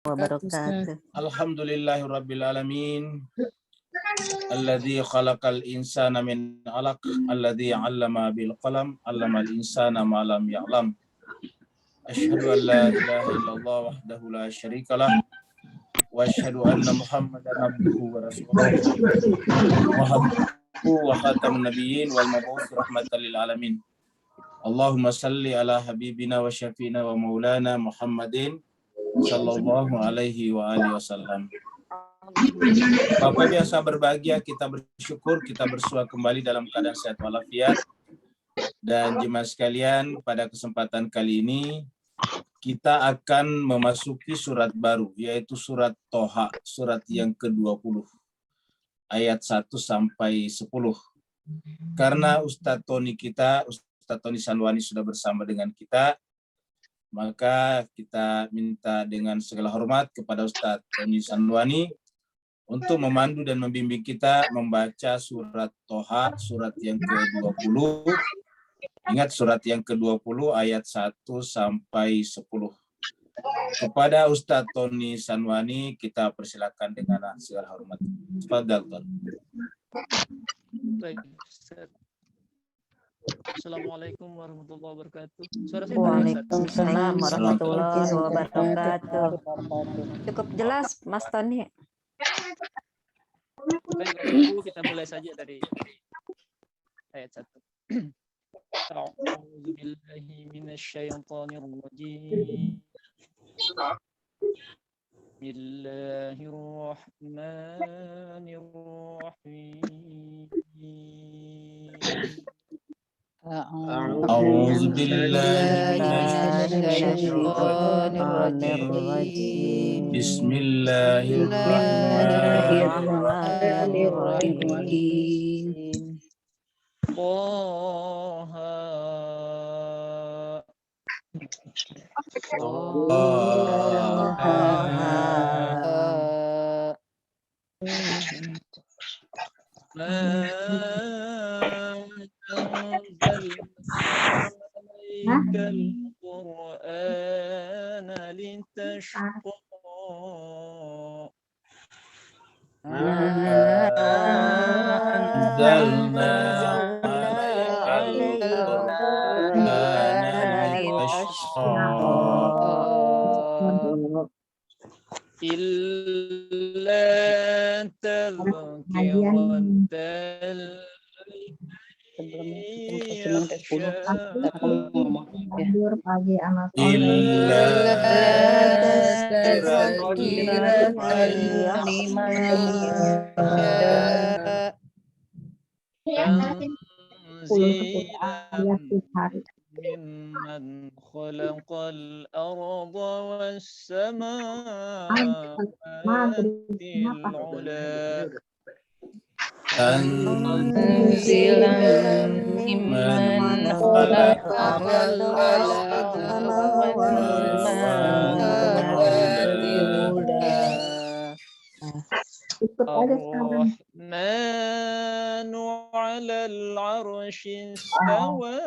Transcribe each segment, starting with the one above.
wabarakatuh. Alhamdulillahirabbil alamin. Alladzi khalaqal insana min 'alaq, alladzi 'allama bil qalam, 'allamal insana ma lam ya'lam. Asyhadu an la ilaha illallah wahdahu la syarikalah wa asyhadu anna Muhammadan abduhu wa rasuluh. Wa khatamun nabiyyin wal mab'uts rahmatan lil alamin. Allahumma salli ala habibina wa syafiina wa maulana Muhammadin sallallahu alaihi wa alihi wasallam. Bapak biasa berbahagia, kita bersyukur, kita bersua kembali dalam keadaan sehat walafiat. Dan jemaah sekalian, pada kesempatan kali ini kita akan memasuki surat baru, yaitu surat Toha, surat yang ke-20, ayat 1 sampai 10. Karena Ustadz Tony Sanwani sudah bersama dengan kita, maka kita minta dengan segala hormat kepada Ustadz Tony Sanwani untuk memandu dan membimbing kita membaca surat Toha, surat yang ke-20. Ingat, surat yang ke-20 ayat 1 sampai 10. Kepada Ustadz Tony Sanwani kita persilakan dengan segala hormat. Tafadhal, Ton. Baik, Assalamualaikum warahmatullahi wabarakatuh. Waalaikumsalam warahmatullahi wabarakatuh. Cukup jelas, Mas Tony. Baik, Ibu, kita mulai saja dari ayat 1. A'udzu billahi minasyaitonir rajim. Bismillahirrahmanirrahim. A'udzu billahi minasyaitonir rajim. Bismillahirrahmanirrahim. Toha. القرآن لتشقى أنزلنا عليك القرآن لتشقى إلا تذكرة ممن خلق الأرض والسماوات العلى تنزيلا ممن خلق الأرض والسماوات العلى الرحمن على العرش استوى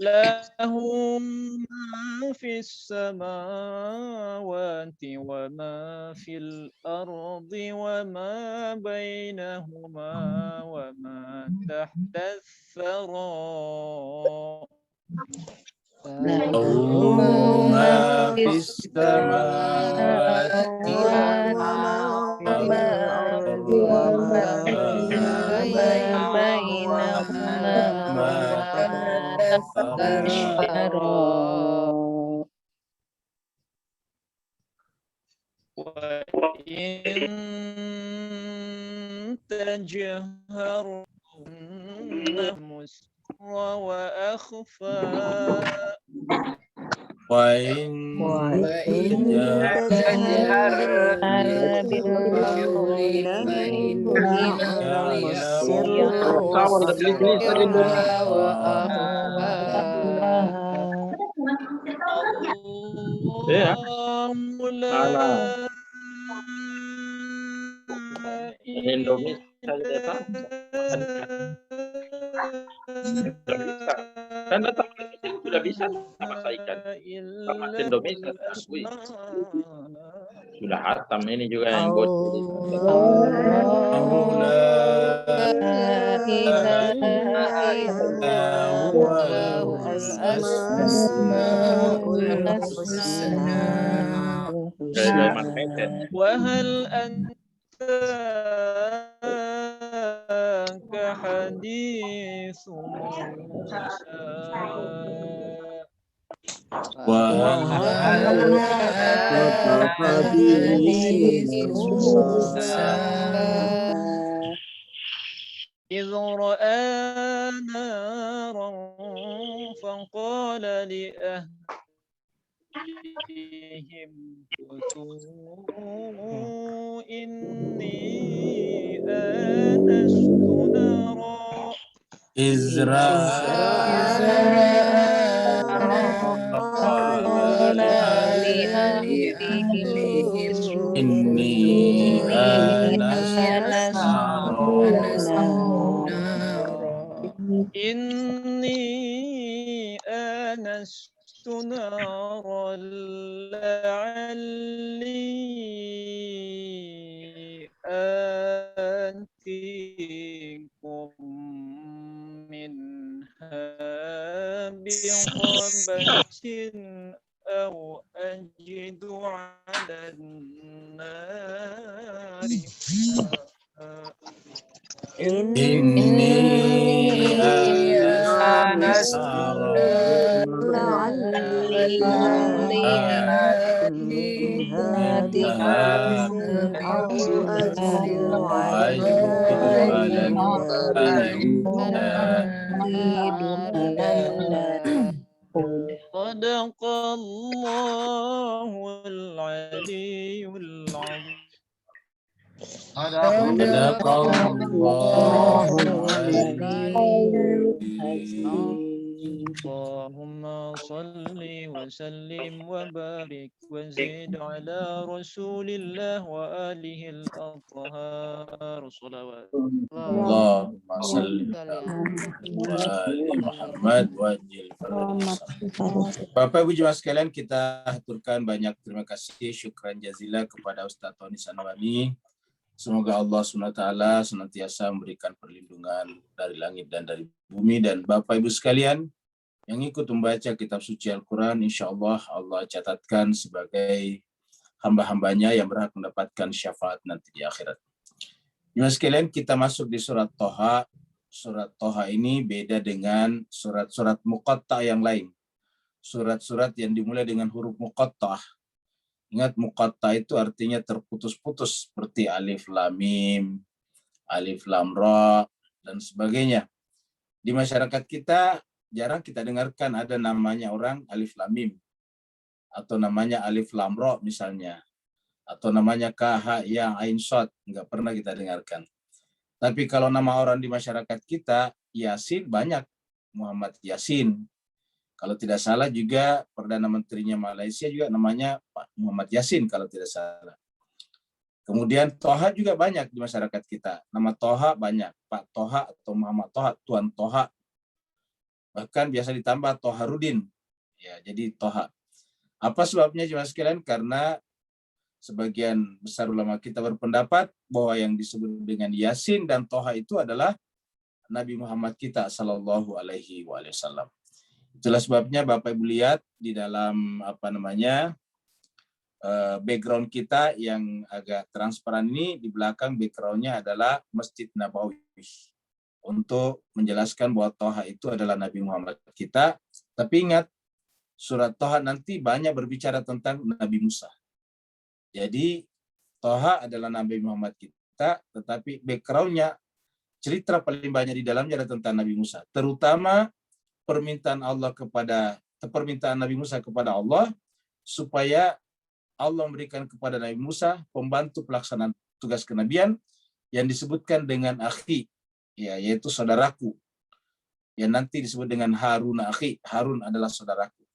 له ما في السماوات وما في الأرض وما بينهما وما تحت الثرى له ما في السماوات وما وإن تجهر مسرا وأخفى وإن تجهر بالقول فإنه الله لا Indomie saja Pak. Sudah bisa. Dan datang sudah bisa masak ikan. Sama Indomie akui. Sudah hatam ini juga yang bos. وهل أتاك حديث موسى إذ رأى نارا فقال لأهلهم كثوا إني آنست نارا إني آنست نارا لعلي آتيكم منها بقبس أو أجد على النار إني آنست صدق الله العلي العظيم اللهم صل وسلم وبارك وزد على رسول الله وآله الأطهار صلوات Allahumma salli ala Muhammad wa ajil Bapak Ibu jemaah sekalian, kita haturkan banyak terima kasih, syukran jazila kepada Ustaz Tony Sanwani. Semoga Allah SWT senantiasa memberikan perlindungan dari langit dan dari bumi. Dan Bapak Ibu sekalian yang ikut membaca kitab suci Al-Quran, insya Allah Allah catatkan sebagai hamba-hambanya yang berhak mendapatkan syafaat nanti di akhirat. Jemaah sekalian, kita masuk di surat Toha. Surat Toha ini beda dengan surat-surat muqatta' yang lain. Surat-surat yang dimulai dengan huruf muqatta'ah. Ingat, muqatta' itu artinya terputus-putus, seperti alif lam mim, alif lam ra, dan sebagainya. Di masyarakat kita jarang kita dengarkan ada namanya orang alif lam mim, atau namanya alif lam ra misalnya, atau namanya kah ya ain shad, nggak pernah kita dengarkan. Tapi kalau nama orang di masyarakat kita, Yasin banyak, Muhammad Yasin. Kalau tidak salah juga Perdana Menterinya Malaysia juga namanya Pak Muhammad Yasin kalau tidak salah. Kemudian Toha juga banyak di masyarakat kita. Nama Toha banyak, Pak Toha atau Muhammad Toha, Tuan Toha. Bahkan biasa ditambah Toharudin. Ya, jadi Toha. Apa sebabnya jemaah sekalian? Karena sebagian besar ulama kita berpendapat bahwa yang disebut dengan Yasin dan Toha itu adalah Nabi Muhammad kita sallallahu alaihi wasallam. Itulah sebabnya Bapak Ibu lihat di dalam background kita yang agak transparan ini, di belakang backgroundnya adalah Masjid Nabawi untuk menjelaskan bahwa Toha itu adalah Nabi Muhammad kita. Tapi ingat, surat Toha nanti banyak berbicara tentang Nabi Musa. Jadi Toha adalah Nabi Muhammad kita, tetapi backgroundnya, cerita paling banyak di dalamnya adalah tentang Nabi Musa, terutama permintaan Nabi Musa kepada Allah supaya Allah memberikan kepada Nabi Musa pembantu pelaksanaan tugas kenabian yang disebutkan dengan akhi, ya, yaitu saudaraku, yang nanti disebut dengan Harun akhi. Harun adalah saudaraku.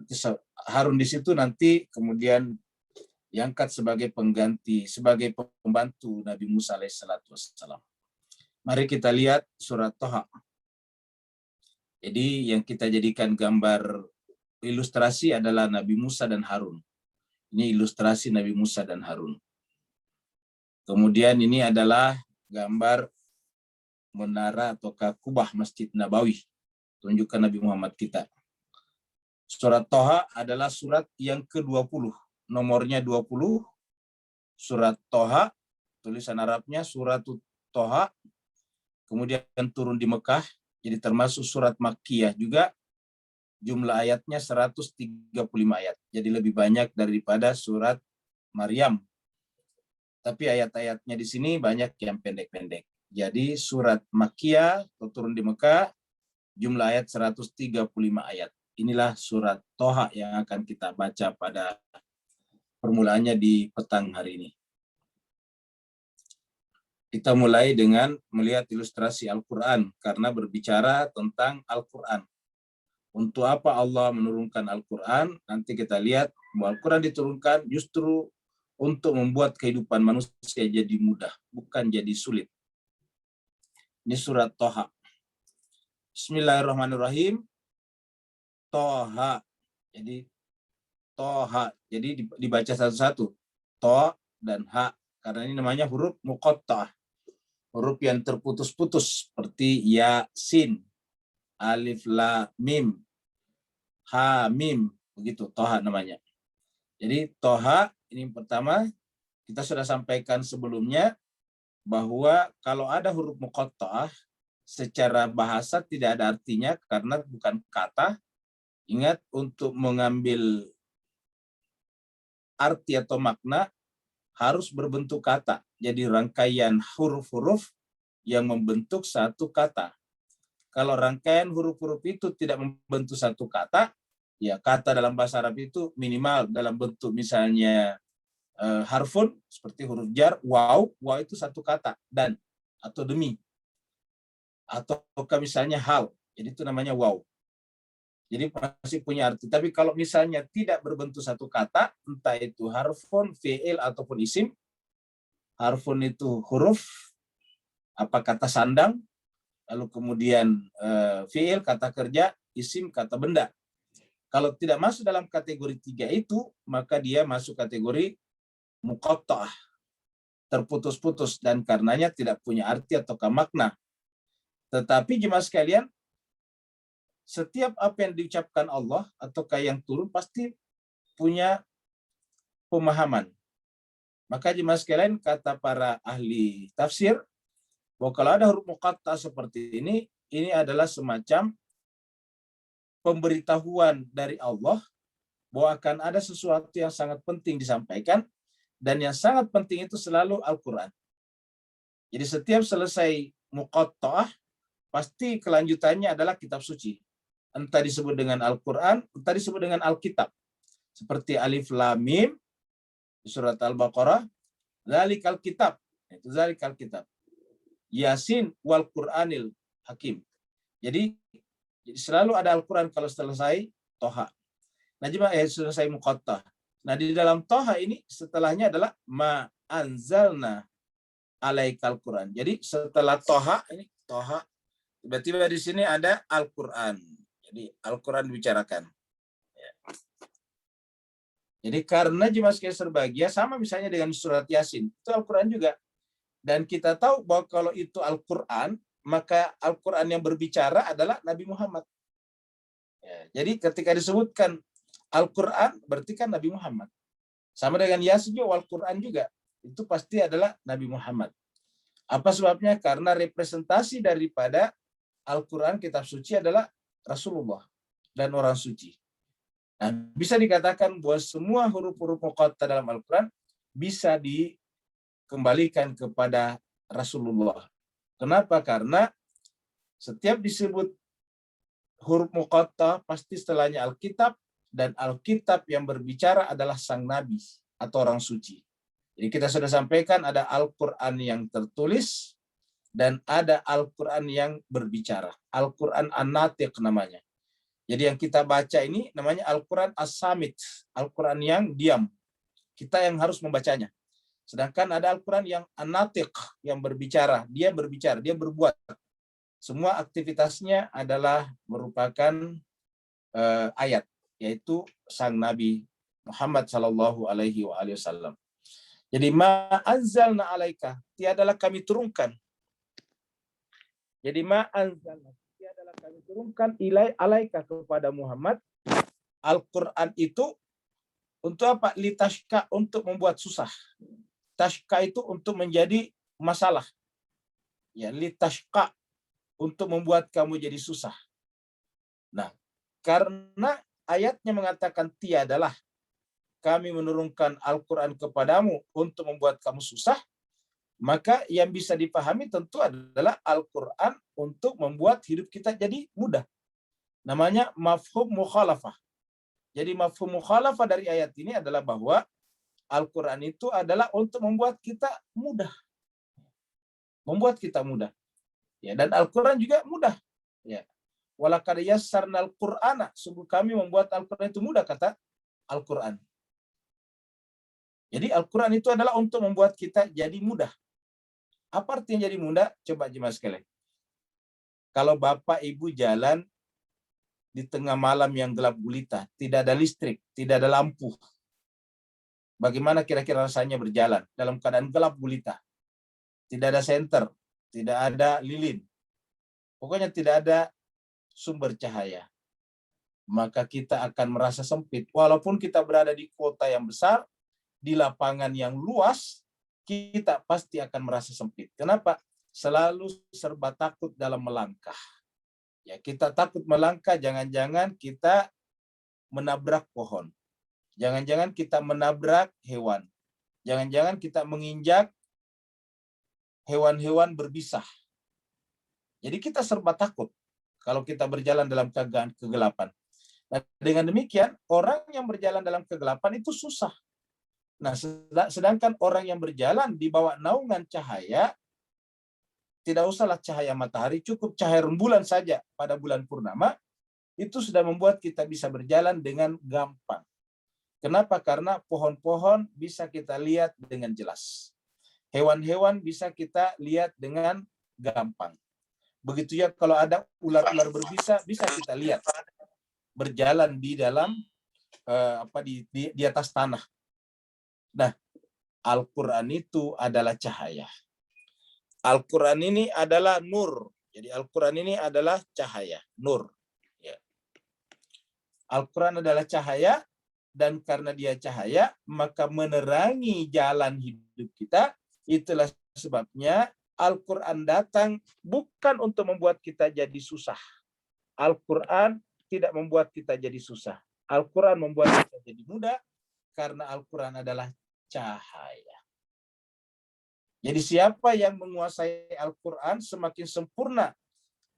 Nanti Harun di situ nanti kemudian diangkat sebagai pengganti, sebagai pembantu Nabi Musa alaihissalam. Mari kita lihat surat Toha. Jadi yang kita jadikan gambar ilustrasi adalah Nabi Musa dan Harun. Ini ilustrasi Nabi Musa dan Harun. Kemudian ini adalah gambar menara atau kubah Masjid Nabawi. Tunjukkan Nabi Muhammad kita. Surat Toha adalah surat yang ke-20. Nomornya 20. Surat Toha, tulisan Arabnya surat Toha. Kemudian turun di Mekah. Jadi termasuk surat Makkiyah juga. Jumlah ayatnya 135 ayat. Jadi lebih banyak daripada surat Maryam. Tapi ayat-ayatnya di sini banyak yang pendek-pendek. Jadi surat Makkiyah atau turun di Mekah, jumlah ayat 135 ayat. Inilah surat Toha yang akan kita baca pada permulaannya di petang hari ini. Kita mulai dengan melihat ilustrasi Al-Quran, karena berbicara tentang Al-Quran. Untuk apa Allah menurunkan Al-Quran? Nanti kita lihat bahwa Al-Quran diturunkan justru untuk membuat kehidupan manusia jadi mudah, bukan jadi sulit. Ini surat Toha. Bismillahirrahmanirrahim. Toha. Jadi Toha. Jadi dibaca satu-satu. To dan ha. Karena ini namanya huruf muqatta'ah. Huruf yang terputus-putus seperti ya, sin, alif, la, mim, ha, mim. Begitu Toha namanya. Jadi Toha ini pertama, kita sudah sampaikan sebelumnya bahwa kalau ada huruf muqatta'ah secara bahasa tidak ada artinya karena bukan kata. Ingat, untuk mengambil arti atau makna harus berbentuk kata. Jadi rangkaian huruf-huruf yang membentuk satu kata. Kalau rangkaian huruf-huruf itu tidak membentuk satu kata, ya kata dalam bahasa Arab itu minimal dalam bentuk misalnya harfun seperti huruf jar, waw itu satu kata, dan atau demi, atau misalnya hal, jadi itu namanya waw. Jadi masih punya arti. Tapi kalau misalnya tidak berbentuk satu kata, entah itu harfun, fi'il ataupun isim. Harfun itu huruf, apa kata sandang, lalu kemudian fi'il kata kerja, isim kata benda. Kalau tidak masuk dalam kategori 3 itu, maka dia masuk kategori muqatta'ah, terputus-putus, dan karenanya tidak punya arti atau makna. Tetapi jemaah sekalian, setiap apa yang diucapkan Allah ataukah yang turun pasti punya pemahaman. Maka jemaah sekalian, kata para ahli tafsir, bahwa kalau ada huruf muqatta'ah seperti ini adalah semacam pemberitahuan dari Allah bahwa akan ada sesuatu yang sangat penting disampaikan, dan yang sangat penting itu selalu Al-Quran. Jadi setiap selesai muqatta'ah, pasti kelanjutannya adalah kitab suci. Entah disebut dengan Al-Quran, entah disebut dengan Alkitab. Seperti Alif Lam Mim, surat Al-Baqarah, Zalikal Kitab, itu Zalikal Kitab. Yasin wal Qur'anil Hakim. Jadi selalu ada Al-Quran kalau selesai Toha. Nah, selesai muqatta'ah. Nah, di dalam Toha ini setelahnya adalah ma anzalna alaikal Quran. Jadi setelah Toha ini Toha, tiba-tiba di sini ada Al-Quran. Jadi Al-Quran dibicarakan. Ya. Jadi karena jemaah sekalian berbahagia, sama misalnya dengan surat Yasin, itu Al-Quran juga. Dan kita tahu bahwa kalau itu Al-Quran, maka Al-Quran yang berbicara adalah Nabi Muhammad. Ya, jadi ketika disebutkan Al-Quran, berarti kan Nabi Muhammad. Sama dengan Yasin juga, Al-Quran juga. Itu pasti adalah Nabi Muhammad. Apa sebabnya? Karena representasi daripada Al-Quran, kitab suci adalah Rasulullah dan orang suci. Nah, bisa dikatakan bahwa semua huruf-huruf muqatta'ah dalam Al-Quran bisa dikembalikan kepada Rasulullah. Kenapa? Karena setiap disebut huruf muqatta'ah pasti setelahnya Alkitab, dan Alkitab yang berbicara adalah sang Nabi atau orang suci. Jadi kita sudah sampaikan ada Al-Quran yang tertulis dan ada Al-Quran yang berbicara. Al-Quran An-Natiq namanya. Jadi yang kita baca ini namanya Al-Quran As-Samit, Al-Quran yang diam. Kita yang harus membacanya. Sedangkan ada Al-Quran yang an-natiq, yang berbicara. Dia berbicara, dia berbuat. Semua aktivitasnya adalah merupakan ayat, yaitu sang Nabi Muhammad sallallahu alaihi wasallam. Jadi ma anzalna alaika, tiadalah kami turunkan. Jadi ma anzalna, tiadalah kami turunkan alaika kepada Muhammad Al-Quran itu untuk apa? Litashka, untuk membuat susah. Tashka itu untuk menjadi masalah. Ya, litashka, untuk membuat kamu jadi susah. Nah, karena ayatnya mengatakan tiadalah kami menurunkan Al-Quran kepadamu untuk membuat kamu susah, maka yang bisa dipahami tentu adalah Al-Quran untuk membuat hidup kita jadi mudah. Namanya mafhum mukhalafah. Jadi mafhum mukhalafah dari ayat ini adalah bahwa Al-Quran itu adalah untuk membuat kita mudah. Membuat kita mudah. Ya, dan Al-Quran juga mudah. Ya. Walaqad yassarnal Qur'ana, sungguh kami membuat Al-Quran itu mudah, kata Al-Quran. Jadi Al-Quran itu adalah untuk membuat kita jadi mudah. Apa artinya jadi mudah? Coba jemaah sekalian. Kalau bapak ibu jalan di tengah malam yang gelap gulita, tidak ada listrik, tidak ada lampu, bagaimana kira-kira rasanya berjalan dalam keadaan gelap gulita? Tidak ada senter, tidak ada lilin. Pokoknya tidak ada sumber cahaya. Maka kita akan merasa sempit. Walaupun kita berada di kota yang besar, di lapangan yang luas, kita pasti akan merasa sempit. Kenapa? Selalu serba takut dalam melangkah. Ya, kita takut melangkah, jangan-jangan kita menabrak pohon. Jangan-jangan kita menabrak hewan. Jangan-jangan kita menginjak hewan-hewan berbisa. Jadi kita serba takut kalau kita berjalan dalam kegelapan. Nah, dengan demikian, orang yang berjalan dalam kegelapan itu susah. Nah, sedangkan orang yang berjalan di bawah naungan cahaya, tidak usahlah cahaya matahari, cukup cahaya rembulan saja pada bulan purnama, itu sudah membuat kita bisa berjalan dengan gampang. Kenapa? Karena pohon-pohon bisa kita lihat dengan jelas. Hewan-hewan bisa kita lihat dengan gampang. Begitu ya kalau ada ular-ular berbisa, bisa kita lihat berjalan di dalam di atas tanah. Nah, Al-Quran itu adalah cahaya. Al-Quran ini adalah nur. Jadi Al-Quran ini adalah cahaya, nur. Ya. Al-Quran adalah cahaya, dan karena dia cahaya, maka menerangi jalan hidup kita. Itulah sebabnya Al-Quran datang bukan untuk membuat kita jadi susah. Al-Quran tidak membuat kita jadi susah. Al-Quran membuat kita jadi mudah, karena Al-Quran adalah cahaya. Jadi siapa yang menguasai Al-Quran, semakin sempurna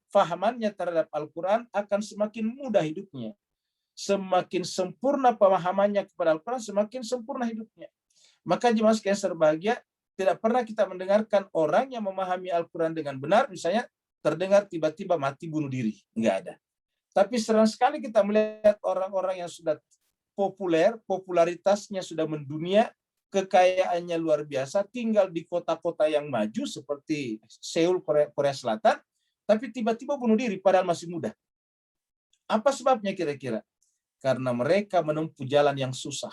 fahamannya terhadap Al-Quran, akan semakin mudah hidupnya. Semakin sempurna pemahamannya kepada Al-Quran, semakin sempurna hidupnya. Maka jemaah sekalian berbahagia, tidak pernah kita mendengarkan orang yang memahami Al-Quran dengan benar, misalnya terdengar tiba-tiba mati bunuh diri. Enggak ada. Tapi sering sekali kita melihat orang-orang yang sudah populer, popularitasnya sudah mendunia, kekayaannya luar biasa, tinggal di kota-kota yang maju seperti Seoul, Korea Selatan, tapi tiba-tiba bunuh diri padahal masih muda. Apa sebabnya kira-kira? Karena mereka menempuh jalan yang susah.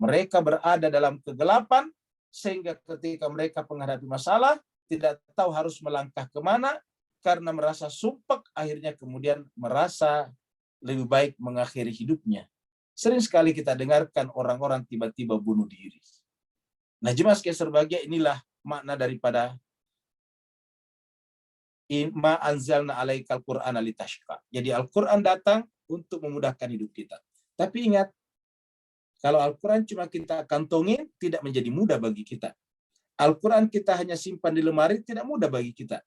Mereka berada dalam kegelapan, sehingga ketika mereka menghadapi masalah, tidak tahu harus melangkah kemana, karena merasa sumpek, akhirnya kemudian merasa lebih baik mengakhiri hidupnya. Sering sekali kita dengarkan orang-orang tiba-tiba bunuh diri. Nah, jemaah sekalian berbahagia, inilah makna daripada ma anzalna alaikal Qur'ana litashqa. Jadi Al-Quran datang untuk memudahkan hidup kita. Tapi ingat, kalau Al-Quran cuma kita kantongin, tidak menjadi mudah bagi kita. Al-Quran kita hanya simpan di lemari, tidak mudah bagi kita.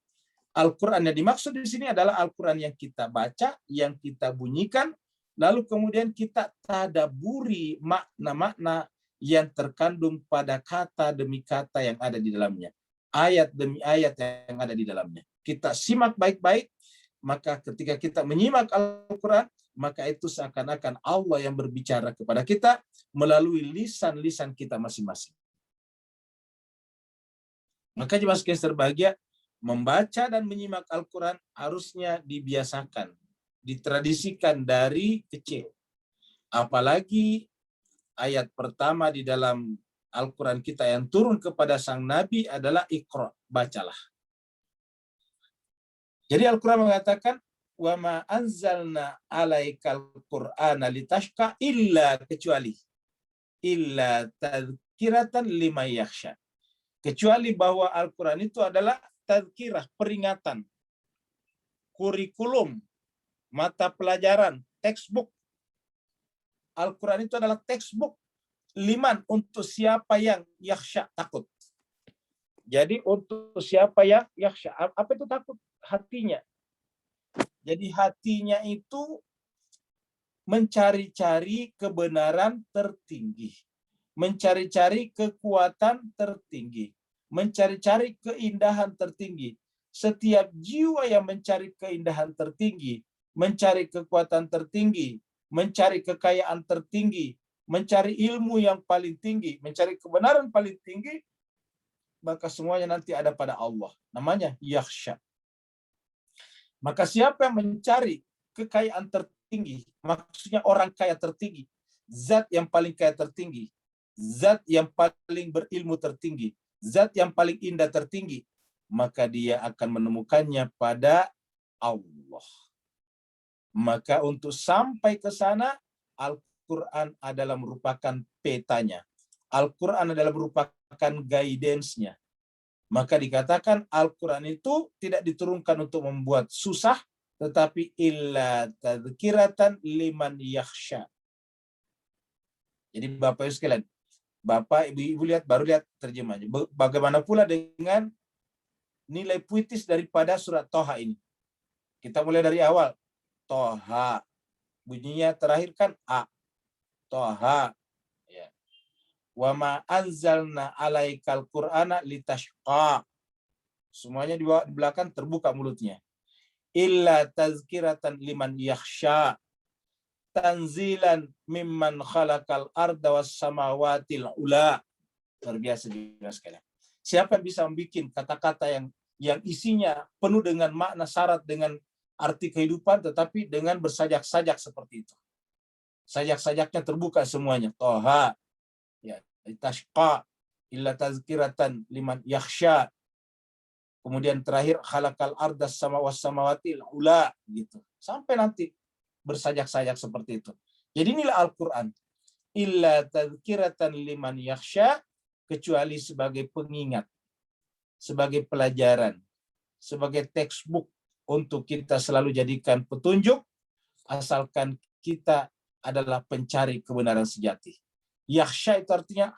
Al-Quran yang dimaksud di sini adalah Al-Quran yang kita baca, yang kita bunyikan, lalu kemudian kita tadaburi makna-makna yang terkandung pada kata demi kata yang ada di dalamnya. Ayat demi ayat yang ada di dalamnya. Kita simak baik-baik, maka ketika kita menyimak Al-Quran, maka itu seakan-akan Allah yang berbicara kepada kita melalui lisan-lisan kita masing-masing. Maka jemaah sekalian berbahagia, membaca dan menyimak Al-Quran harusnya dibiasakan, ditradisikan dari kecil. Apalagi ayat pertama di dalam Al-Quran kita yang turun kepada sang Nabi adalah Iqra, bacalah. Jadi Al-Quran mengatakan, wa ma anzalna alaikal qur'ana litashqa illa, kecuali illa tadzkiratan liman yakhsha. Kecuali bahwa Al-Quran itu adalah tadzkirah, peringatan, kurikulum, mata pelajaran, textbook. Al-Quran itu adalah textbook liman, untuk siapa yang yakhsha, takut. Jadi untuk siapa yang yakhsha, apa itu takut? Hatinya. Jadi hatinya itu mencari-cari kebenaran tertinggi, mencari-cari kekuatan tertinggi, mencari-cari keindahan tertinggi. Setiap jiwa yang mencari keindahan tertinggi, mencari kekuatan tertinggi, mencari kekayaan tertinggi, mencari ilmu yang paling tinggi, mencari kebenaran paling tinggi, maka semuanya nanti ada pada Allah. Namanya yakhsha. Maka siapa yang mencari kekayaan tertinggi, maksudnya orang kaya tertinggi, zat yang paling kaya tertinggi, zat yang paling berilmu tertinggi, zat yang paling indah tertinggi, maka dia akan menemukannya pada Allah. Maka untuk sampai ke sana, Al-Quran adalah merupakan petanya. Al-Quran adalah merupakan guidance-nya. Maka dikatakan Al-Quran itu tidak diturunkan untuk membuat susah, tetapi illa tadzkiratan liman yakhsha. Jadi Bapak Ibu sekalian, Bapak Ibu lihat, baru lihat terjemahnya. Bagaimana pula dengan nilai puitis daripada surat Toha ini? Kita mulai dari awal. Toha. Bunyinya terakhir kan A. Toha. Ya. Wa ma anzalna alaikal qur'ana litashqa. Semuanya di belakang terbuka mulutnya. Illa tazkiratan liman yakhsha. Tanzilan mimman khalaqal arda was samawatil ula. Luar biasa juga sekalian. Siapa yang bisa membuat kata-kata yang isinya penuh dengan makna, syarat dengan arti kehidupan, tetapi dengan bersajak-sajak seperti itu. Sajak-sajaknya terbuka semuanya. Toha. Ya. Tashqa illa tazkiratan liman yakhsha. Kemudian terakhir khalaqal ardas samawatil ula, gitu. Sampai nanti bersajak-sajak seperti itu. Jadi inilah Al-Qur'an. Illa tazkiratan liman yakhsha, kecuali sebagai pengingat, sebagai pelajaran, sebagai textbook untuk kita selalu jadikan petunjuk, asalkan kita adalah pencari kebenaran sejati. Yakhsha itu artinya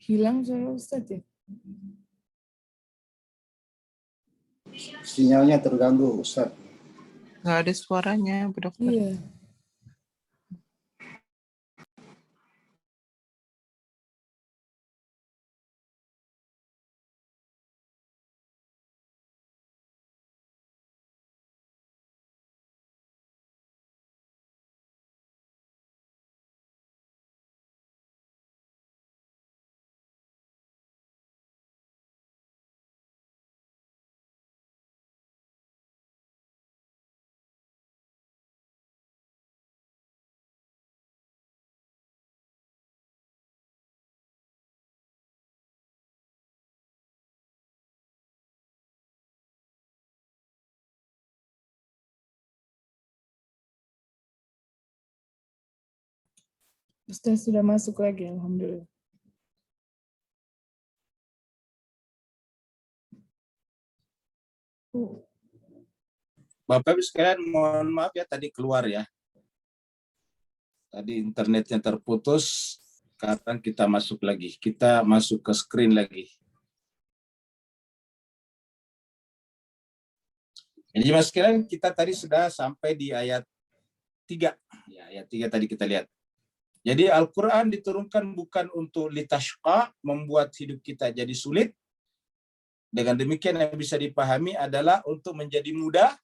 Hilang suara Ustadz ya? Sinyalnya terganggu, Ustaz. Nggak ada suaranya, Bu Dokter. Iya. Ustadz sudah masuk lagi, alhamdulillah. Bapak Ibu sekalian, mohon maaf ya tadi keluar ya. Tadi internetnya terputus, sekarang kita masuk lagi. Kita masuk ke screen lagi. Jadi mas sekalian, kita tadi sudah sampai di ayat 3. Ya, ayat 3 tadi kita lihat. Jadi Al-Quran diturunkan bukan untuk litashqa, membuat hidup kita jadi sulit. Dengan demikian yang bisa dipahami adalah untuk menjadi mudah,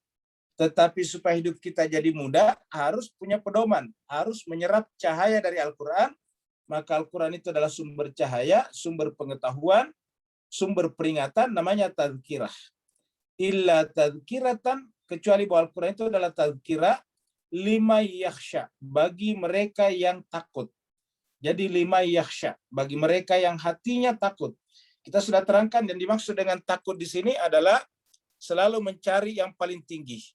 tetapi supaya hidup kita jadi mudah harus punya pedoman, harus menyerap cahaya dari Al-Quran. Maka Al-Quran itu adalah sumber cahaya, sumber pengetahuan, sumber peringatan, namanya tazkirah. Illa tazkiratan, kecuali bahwa Al-Quran itu adalah tazkirah lima yakhsha, bagi mereka yang takut. Jadi lima yakhsha, bagi mereka yang hatinya takut. Kita sudah terangkan dan dimaksud dengan takut di sini adalah selalu mencari yang paling tinggi.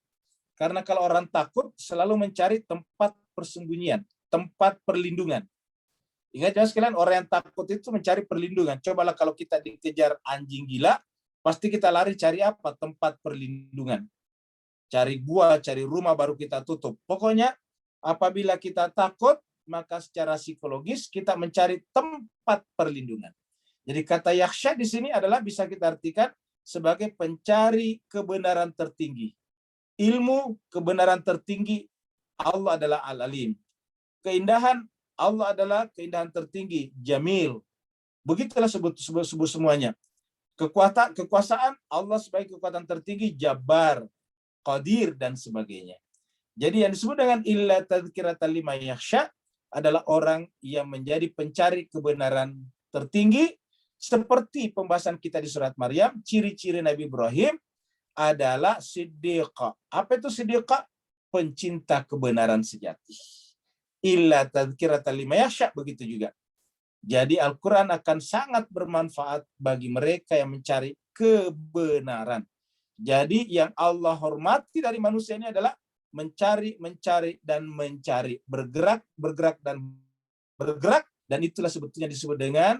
Karena kalau orang takut selalu mencari tempat persembunyian, tempat perlindungan. Ingat ya sekalian, orang yang takut itu mencari perlindungan. Cobalah kalau kita dikejar anjing gila, pasti kita lari cari apa? Tempat perlindungan. Cari gua, cari rumah baru kita tutup. Pokoknya apabila kita takut, maka secara psikologis kita mencari tempat perlindungan. Jadi kata yakhsha di sini adalah bisa kita artikan sebagai pencari kebenaran tertinggi. Ilmu kebenaran tertinggi, Allah adalah Al-Alim. Keindahan, Allah adalah keindahan tertinggi, Jamil. Begitulah sebut semuanya. Kekuasaan, Allah sebagai kekuatan tertinggi, Jabbar, Qadir, dan sebagainya. Jadi yang disebut dengan illa tadzkiratan liman yakhsha adalah orang yang menjadi pencari kebenaran tertinggi. Seperti pembahasan kita di surat Maryam, ciri-ciri Nabi Ibrahim adalah siddiqa. Apa itu siddiqa? Pencinta kebenaran sejati. Illa tadzkiratan liman yakhsha, begitu juga. Jadi Al-Quran akan sangat bermanfaat bagi mereka yang mencari kebenaran. Jadi yang Allah hormati dari manusia ini adalah mencari, dan mencari. Bergerak, dan bergerak. Dan itulah sebetulnya disebut dengan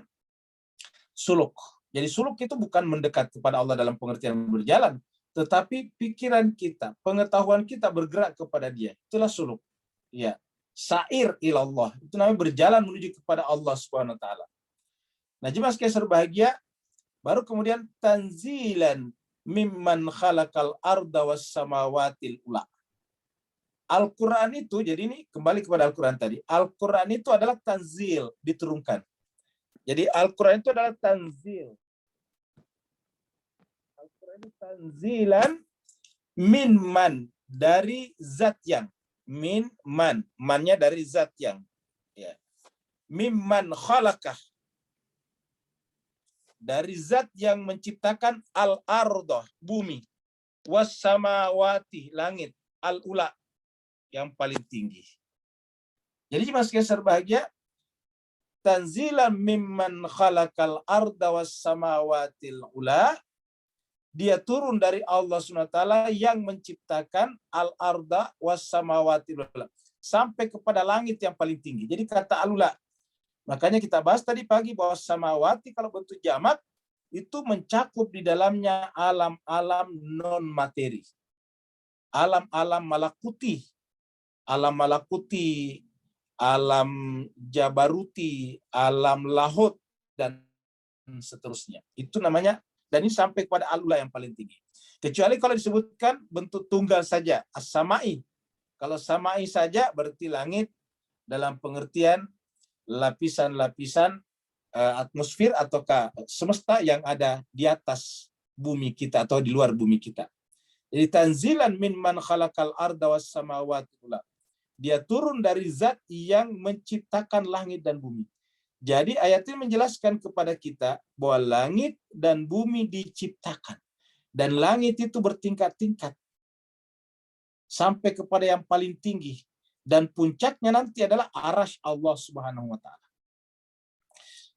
suluk. Jadi suluk itu bukan mendekat kepada Allah dalam pengertian berjalan, tetapi pikiran kita, pengetahuan kita bergerak kepada Dia. Itulah suluk. Ya, sair ilallah. Itu namanya berjalan menuju kepada Allah Subhanahu wa taala. Nah, jemaah sekalian berbahagia, baru kemudian tanzilan mimman khalaqal arda was samawatil ula. Al-Quran itu, jadi ini kembali kepada Al-Quran tadi. Al-Quran itu adalah tanzil, diturunkan. Jadi Al-Quran itu adalah tanzil. Al-Quran itu tanzilan min man, dari zat yang. Min man, mannya dari zat yang. Ya. Mimman khalaqah, dari zat yang menciptakan al-ardah, bumi. Was samawati, langit. Al-ula, yang paling tinggi. Jadi jemaah sekalian berbahagia, tanzilan mimman khalaqal arda was samawatil ula, dia turun dari Allah SWT yang menciptakan al-arda was samawatil ula, sampai kepada langit yang paling tinggi. Jadi kata al-ula, makanya kita bahas tadi pagi bahwa samawati kalau bentuk jamak itu mencakup di dalamnya alam-alam non materi, alam-alam malakuti, alam jabaruti, alam lahut, dan seterusnya. Itu namanya, dan ini sampai kepada al-ula yang paling tinggi. Kecuali kalau disebutkan bentuk tunggal saja, as-samai. Kalau samai saja berarti langit dalam pengertian lapisan-lapisan atmosfer ataukah semesta yang ada di atas bumi kita atau di luar bumi kita. Jadi tanzilan min man khalaqal arda was samawati ula. Dia turun dari zat yang menciptakan langit dan bumi. Jadi ayat ini menjelaskan kepada kita bahwa langit dan bumi diciptakan. Dan langit itu bertingkat-tingkat. Sampai kepada yang paling tinggi. Dan puncaknya nanti adalah arasy Allah Subhanahu wa ta'ala.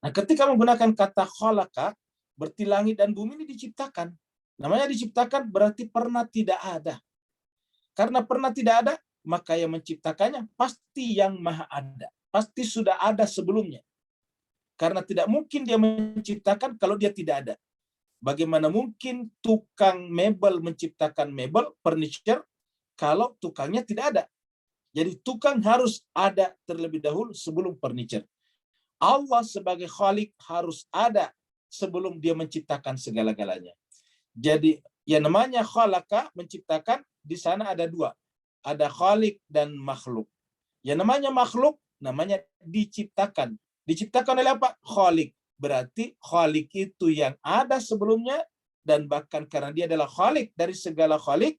Nah, ketika menggunakan kata khalaqa, berarti langit dan bumi ini diciptakan. Namanya diciptakan berarti pernah tidak ada. Karena pernah tidak ada, maka yang menciptakannya pasti yang maha ada. Pasti sudah ada sebelumnya. Karena tidak mungkin dia menciptakan kalau dia tidak ada. Bagaimana mungkin tukang mebel menciptakan mebel, furniture, kalau tukangnya tidak ada? Jadi tukang harus ada terlebih dahulu sebelum furniture. Allah sebagai Khalik harus ada sebelum dia menciptakan segala-galanya. Jadi yang namanya khalaqa, menciptakan, di sana ada dua. ada khalik dan makhluk. Yang namanya makhluk, namanya diciptakan. Diciptakan oleh apa? Khalik. Berarti khalik itu yang ada sebelumnya, dan bahkan karena dia adalah khalik dari segala khalik,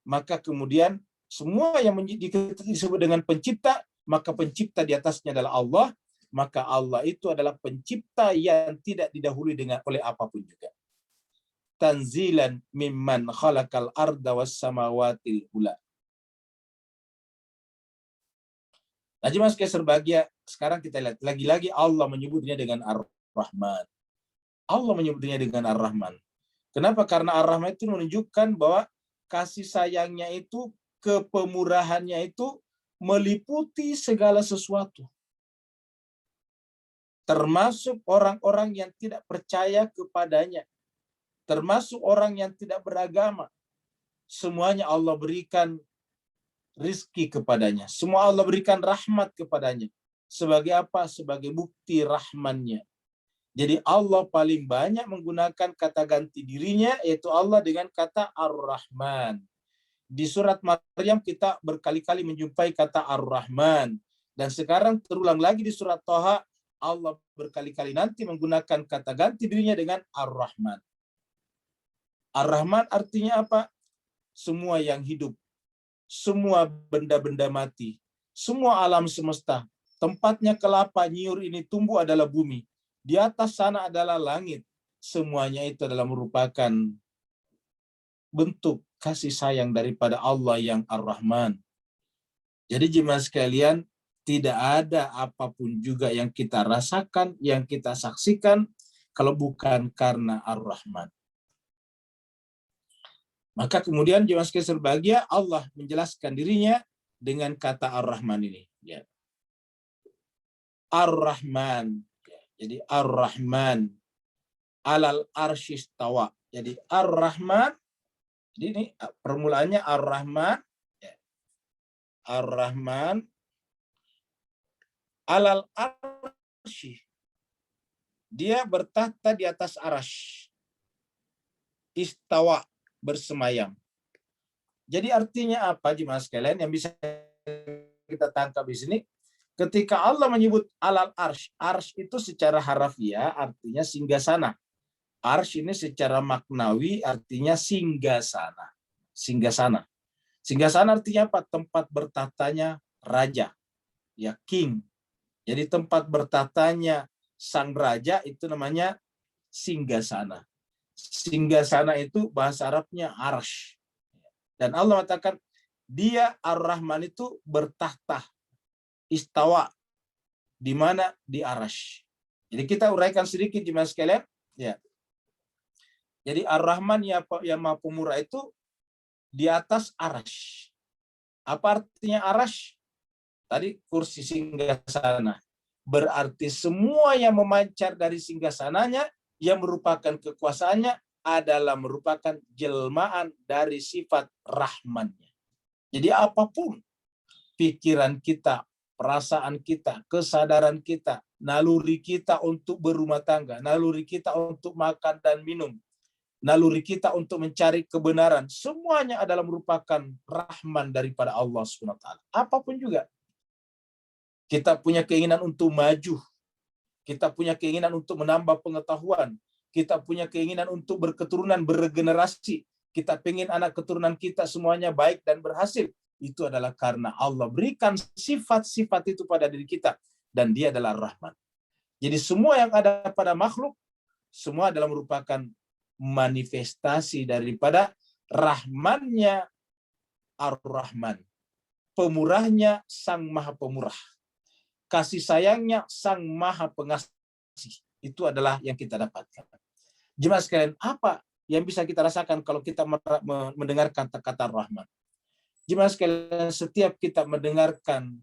maka kemudian semua yang disebut dengan pencipta, maka pencipta di atasnya adalah Allah, maka Allah itu adalah pencipta yang tidak didahului oleh apapun juga. Tanzilan mimman khalaqal arda was samawatil ula. Nah, jemaah sekalian berbahagia, sekarang kita lihat lagi-lagi Allah menyebutnya dengan Ar-Rahman. Allah menyebutnya dengan Ar-Rahman. Kenapa? Karena Ar-Rahman itu menunjukkan bahwa kasih sayangnya itu, kepemurahannya itu meliputi segala sesuatu. Termasuk orang-orang yang tidak percaya kepadanya. Termasuk orang yang tidak beragama. Semuanya Allah berikan rizki kepadanya. Semua Allah berikan rahmat kepadanya. Sebagai apa? Sebagai bukti rahmannya. Jadi Allah paling banyak menggunakan kata ganti dirinya, yaitu Allah dengan kata Ar-Rahman. Di surat Maryam kita berkali-kali menjumpai kata Ar-Rahman. Dan sekarang terulang lagi di surat Thaha, Allah berkali-kali nanti menggunakan kata ganti dirinya dengan Ar-Rahman. Ar-Rahman artinya apa? Semua yang hidup, semua benda-benda mati, semua alam semesta, tempatnya kelapa nyiur ini tumbuh adalah bumi. Di atas sana adalah langit. Semuanya itu adalah merupakan bentuk kasih sayang daripada Allah yang Ar-Rahman. Jadi jemaah sekalian, tidak ada apapun juga yang kita rasakan, yang kita saksikan, kalau bukan karena Ar-Rahman. Maka kemudian jemaah sekalian berbahagia, Allah menjelaskan dirinya dengan kata Ar-Rahman ini. Ya. Ar-Rahman. Jadi Ar-Rahman alal arsyistawa. Jadi Ar-Rahman, jadi ini permulaannya Ar-Rahman, ya. Ar-Rahman alal arsy. Dia bertahta di atas arasy. Istawa, bersemayam. Jadi artinya apa jemaah sekalian yang bisa kita tangkap di sini? Ketika Allah menyebut alal arsh, arsh itu secara harafiah artinya singgasana. Arsh ini secara maknawi artinya singgasana. Singgasana. Singgasana artinya apa? Tempat bertahtanya raja. Ya, king. Jadi tempat bertahtanya sang raja itu namanya singgasana. Singgasana itu bahasa Arabnya arsh. Dan Allah mengatakan dia Ar-Rahman itu bertahta. Istawa, di mana? Di arasy. Jadi kita uraikan sedikit jemaah sekalian, ya. Jadi Ar-Rahman yang Maha Pemurah itu di atas arasy. Apa artinya arasy? Tadi kursi singgasana. Berarti semua yang memancar dari singgasananya yang merupakan kekuasaannya adalah merupakan jelmaan dari sifat Rahmannya. Jadi apapun pikiran kita, perasaan kita, kesadaran kita, naluri kita untuk berumah tangga, naluri kita untuk makan dan minum, naluri kita untuk mencari kebenaran, semuanya adalah merupakan rahman daripada Allah SWT. Apapun juga. Kita punya keinginan untuk maju, kita punya keinginan untuk menambah pengetahuan, kita punya keinginan untuk berketurunan, beregenerasi, kita pengen anak keturunan kita semuanya baik dan berhasil. Itu adalah karena Allah berikan sifat-sifat itu pada diri kita. Dan dia adalah Rahman. Jadi semua yang ada pada makhluk, semua adalah merupakan manifestasi daripada Rahmannya Ar-Rahman. Pemurahnya Sang Maha Pemurah. Kasih sayangnya Sang Maha Pengasih. Itu adalah yang kita dapatkan. Jemaah sekalian, apa yang bisa kita rasakan kalau kita mendengar kata-kata Rahman? Jemaah sekalian, setiap kita mendengarkan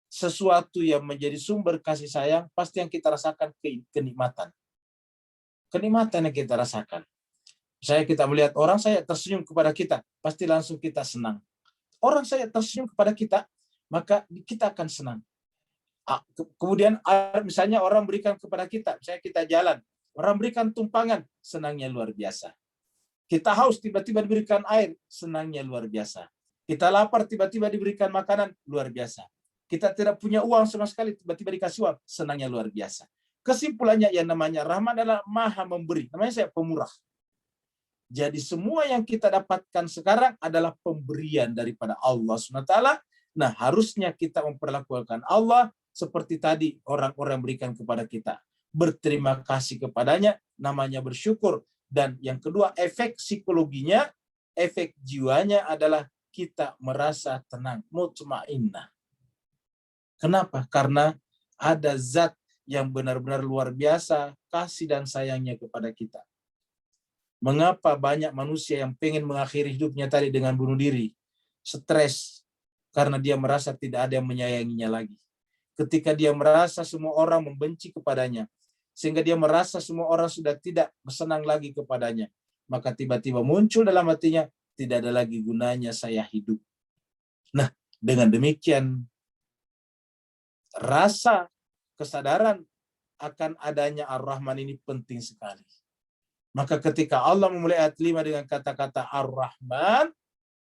sesuatu yang menjadi sumber kasih sayang, pasti yang kita rasakan kenikmatan. Kenikmatan yang kita rasakan. Misalnya kita melihat orang saya tersenyum kepada kita, pasti langsung kita senang. Orang saya tersenyum kepada kita, maka kita akan senang. Kemudian misalnya orang berikan kepada kita, misalnya kita jalan, orang berikan tumpangan, senangnya luar biasa. Kita haus, tiba-tiba diberikan air, senangnya luar biasa. Kita lapar, tiba-tiba diberikan makanan, luar biasa. Kita tidak punya uang sama sekali, tiba-tiba dikasih uang, senangnya luar biasa. Kesimpulannya yang namanya Rahman adalah maha memberi. Namanya saya pemurah. Jadi semua yang kita dapatkan sekarang adalah pemberian daripada Allah SWT. Nah, harusnya kita memperlakukan Allah seperti tadi orang-orang berikan kepada kita. Berterima kasih kepadanya, namanya bersyukur. Dan yang kedua, efek psikologinya, efek jiwanya adalah kita merasa tenang, mutmainnah. Kenapa? Karena ada zat yang benar-benar luar biasa kasih dan sayangnya kepada kita. Mengapa banyak manusia yang pengen mengakhiri hidupnya tadi dengan bunuh diri? Stres, karena dia merasa tidak ada yang menyayanginya lagi. Ketika dia merasa semua orang membenci kepadanya, sehingga dia merasa semua orang sudah tidak bersenang lagi kepadanya, maka tiba-tiba muncul dalam hatinya, tidak ada lagi gunanya saya hidup. Nah, dengan demikian, rasa kesadaran akan adanya Ar-Rahman ini penting sekali. Maka ketika Allah memulai ayat 5 dengan kata-kata Ar-Rahman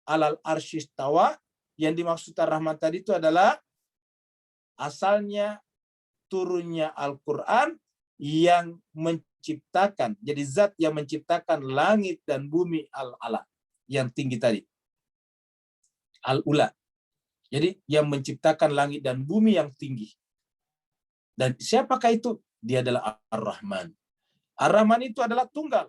alal arsyistawa, yang dimaksud Ar-Rahman tadi itu adalah asalnya turunnya Al-Quran yang menciptakan, jadi zat yang menciptakan langit dan bumi al-ala, yang tinggi tadi. Al-ula. Jadi yang menciptakan langit dan bumi yang tinggi. Dan siapakah itu? Dia adalah Ar-Rahman. Ar-Rahman itu adalah tunggal.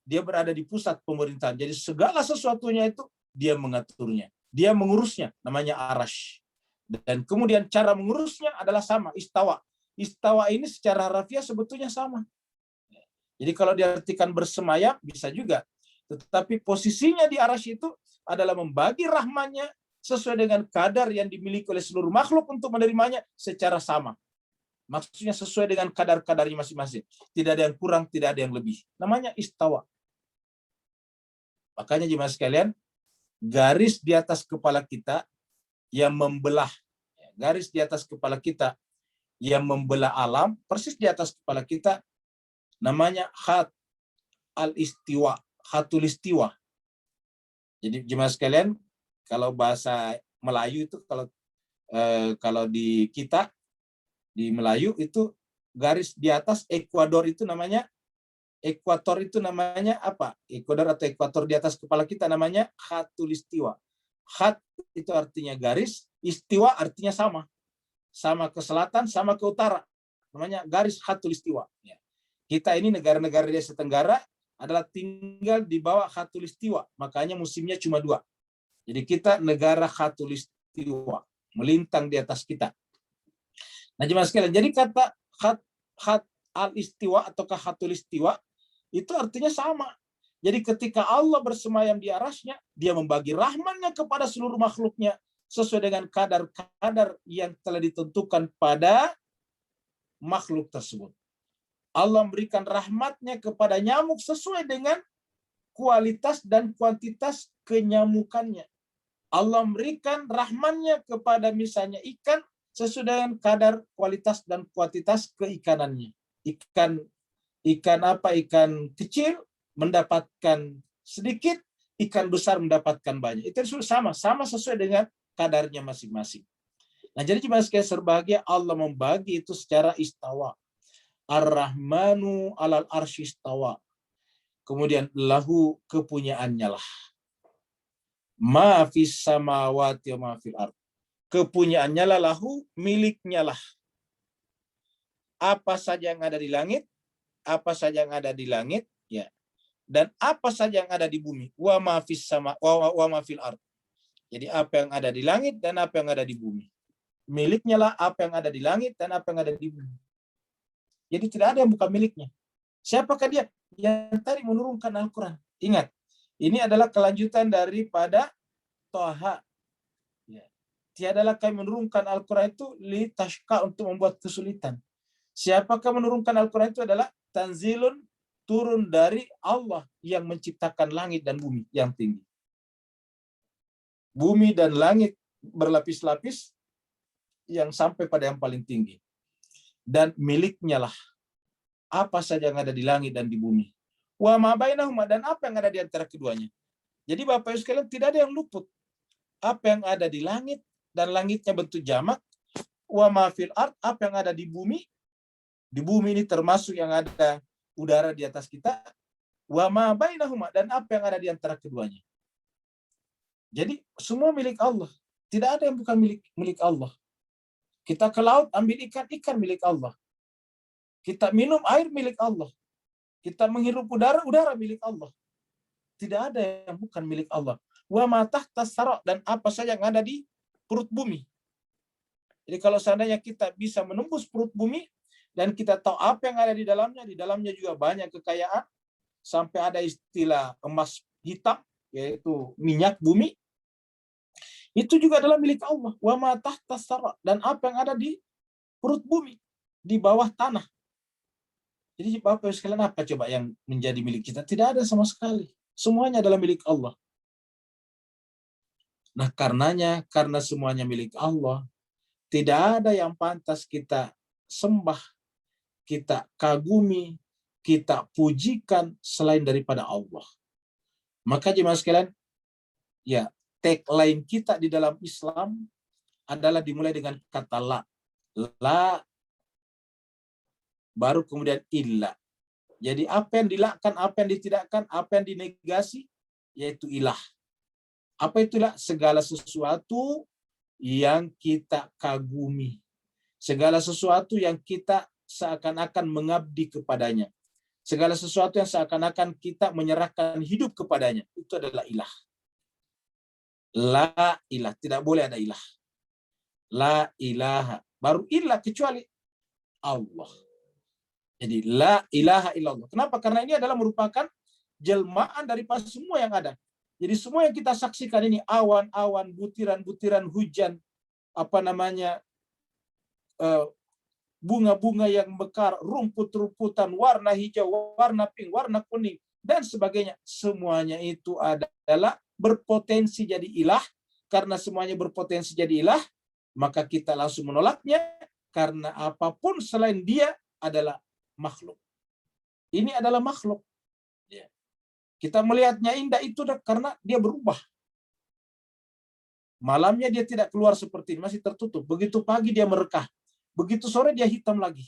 Dia berada di pusat pemerintahan. Jadi segala sesuatunya itu dia mengaturnya. Dia mengurusnya. Namanya Arash. Dan kemudian cara mengurusnya adalah sama. Istawa. Istawa ini secara harfiah sebetulnya sama. Jadi kalau diartikan bersemayam bisa juga. Tetapi posisinya di Arash itu adalah membagi rahmannya sesuai dengan kadar yang dimiliki oleh seluruh makhluk untuk menerimanya secara sama. Maksudnya sesuai dengan kadar-kadarnya masing-masing. Tidak ada yang kurang, tidak ada yang lebih. Namanya istawa. Makanya jemaah sekalian, garis di atas kepala kita yang membelah, garis di atas kepala kita yang membelah alam, persis di atas kepala kita, namanya khat al-istiwa, khatul istiwa. Jadi jemaah sekalian, kalau bahasa Melayu itu kalau di kita di Melayu itu garis di atas ekuador itu namanya ekuator itu namanya apa? Ekuador atau ekuator di atas kepala kita namanya khatul istiwa. Khat itu artinya garis, istiwa artinya sama. Sama ke selatan, sama ke utara. Namanya garis khatul istiwa. Ya. Kita ini negara-negara di Asia Tenggara adalah tinggal di bawah khatul istiwa. Makanya musimnya cuma 2. Jadi kita negara khatul istiwa, melintang di atas kita. Nah, jemaah sekalian, jadi kata khat al-istiwa atau khatul istiwa itu artinya sama. Jadi ketika Allah bersemayam di arasnya, dia membagi rahmannya kepada seluruh makhluknya sesuai dengan kadar-kadar yang telah ditentukan pada makhluk tersebut. Allah memberikan rahmatnya kepada nyamuk sesuai dengan kualitas dan kuantitas kenyamukannya. Allah memberikan rahmannya kepada misalnya ikan sesuai dengan kadar kualitas dan kuantitas keikanannya. Ikan kecil mendapatkan sedikit, ikan besar mendapatkan banyak. Itu sama sesuai dengan kadarnya masing-masing. Nah, jadi jemaah sekalian berbahagia, Allah membagi itu secara istawa. Ar-Rahmanu alal arsy istawa. Kemudian lahu kepunyaannya lah. Ma fis samawati wa ma fil ardh. Kepunyaannya lah, lahu, miliknya lah. Apa saja yang ada di langit, apa saja yang ada di langit, ya. Dan apa saja yang ada di bumi. Wa ma fis sama wa ma fil ardh. Jadi apa yang ada di langit dan apa yang ada di bumi. Miliknya lah apa yang ada di langit dan apa yang ada di bumi. Jadi tidak ada yang bukan miliknya. Siapakah dia? Yang tadi menurunkan Al-Quran. Ingat, ini adalah kelanjutan daripada Toha. Ya. Tiadalah kami menurunkan Al-Quran itu li tashqa, untuk membuat kesulitan. Siapakah menurunkan Al-Quran itu adalah tanzilun, turun dari Allah yang menciptakan langit dan bumi yang tinggi. Bumi dan langit berlapis-lapis yang sampai pada yang paling tinggi. Dan miliknya lah apa saja yang ada di langit dan di bumi. Wa ma bainahuma, dan apa yang ada di antara keduanya. Jadi Bapak Ibu sekalian, tidak ada yang luput. apa yang ada di langit, dan langitnya bentuk jamak, wa ma fil ard, apa yang ada di bumi ini termasuk yang ada udara di atas kita, wa ma bainahuma, dan apa yang ada di antara keduanya. Jadi semua milik Allah. Tidak ada yang bukan milik Allah. Kita ke laut ambil ikan milik Allah. Kita minum air milik Allah. Kita menghirup udara milik Allah. Tidak ada yang bukan milik Allah. Wa ma tahta sara, dan apa saja yang ada di perut bumi. Jadi kalau seandainya kita bisa menembus perut bumi dan kita tahu apa yang ada di dalamnya juga banyak kekayaan, sampai ada istilah emas hitam, yaitu minyak bumi, itu juga adalah milik Allah. Wa ma tahta sara, dan apa yang ada di perut bumi, di bawah tanah. Jadi Bapak Ibu sekalian, apa coba yang menjadi milik kita? Tidak ada sama sekali. Semuanya adalah milik Allah. Nah, karena semuanya milik Allah, tidak ada yang pantas kita sembah, kita kagumi, kita pujikan selain daripada Allah. Maka jemaah sekalian, ya, tagline kita di dalam Islam adalah dimulai dengan kata la. La, baru kemudian illa. Jadi apa yang dilakkan, apa yang ditidakkan, apa yang dinegasi, yaitu ilah. Apa itulah? Segala sesuatu yang kita kagumi. Segala sesuatu yang kita seakan-akan mengabdi kepadanya. Segala sesuatu yang seakan-akan kita menyerahkan hidup kepadanya. Itu adalah ilah. La ilah. Tidak boleh ada ilah. La ilaha. Baru ilah kecuali Allah. Jadi la ilaha illallah. Kenapa? Karena ini adalah merupakan jelmaan daripada semua yang ada. Jadi semua yang kita saksikan ini, awan-awan, butiran-butiran hujan, bunga-bunga yang mekar, rumput-rumputan, warna hijau, warna pink, warna kuning, dan sebagainya. Semuanya itu adalah berpotensi jadi ilah. Karena semuanya berpotensi jadi ilah, maka kita langsung menolaknya, karena apapun selain dia adalah makhluk. Ini adalah makhluk. Kita melihatnya indah itu karena dia berubah. Malamnya dia tidak keluar seperti ini, masih tertutup. Begitu pagi dia merekah. Begitu sore dia hitam lagi.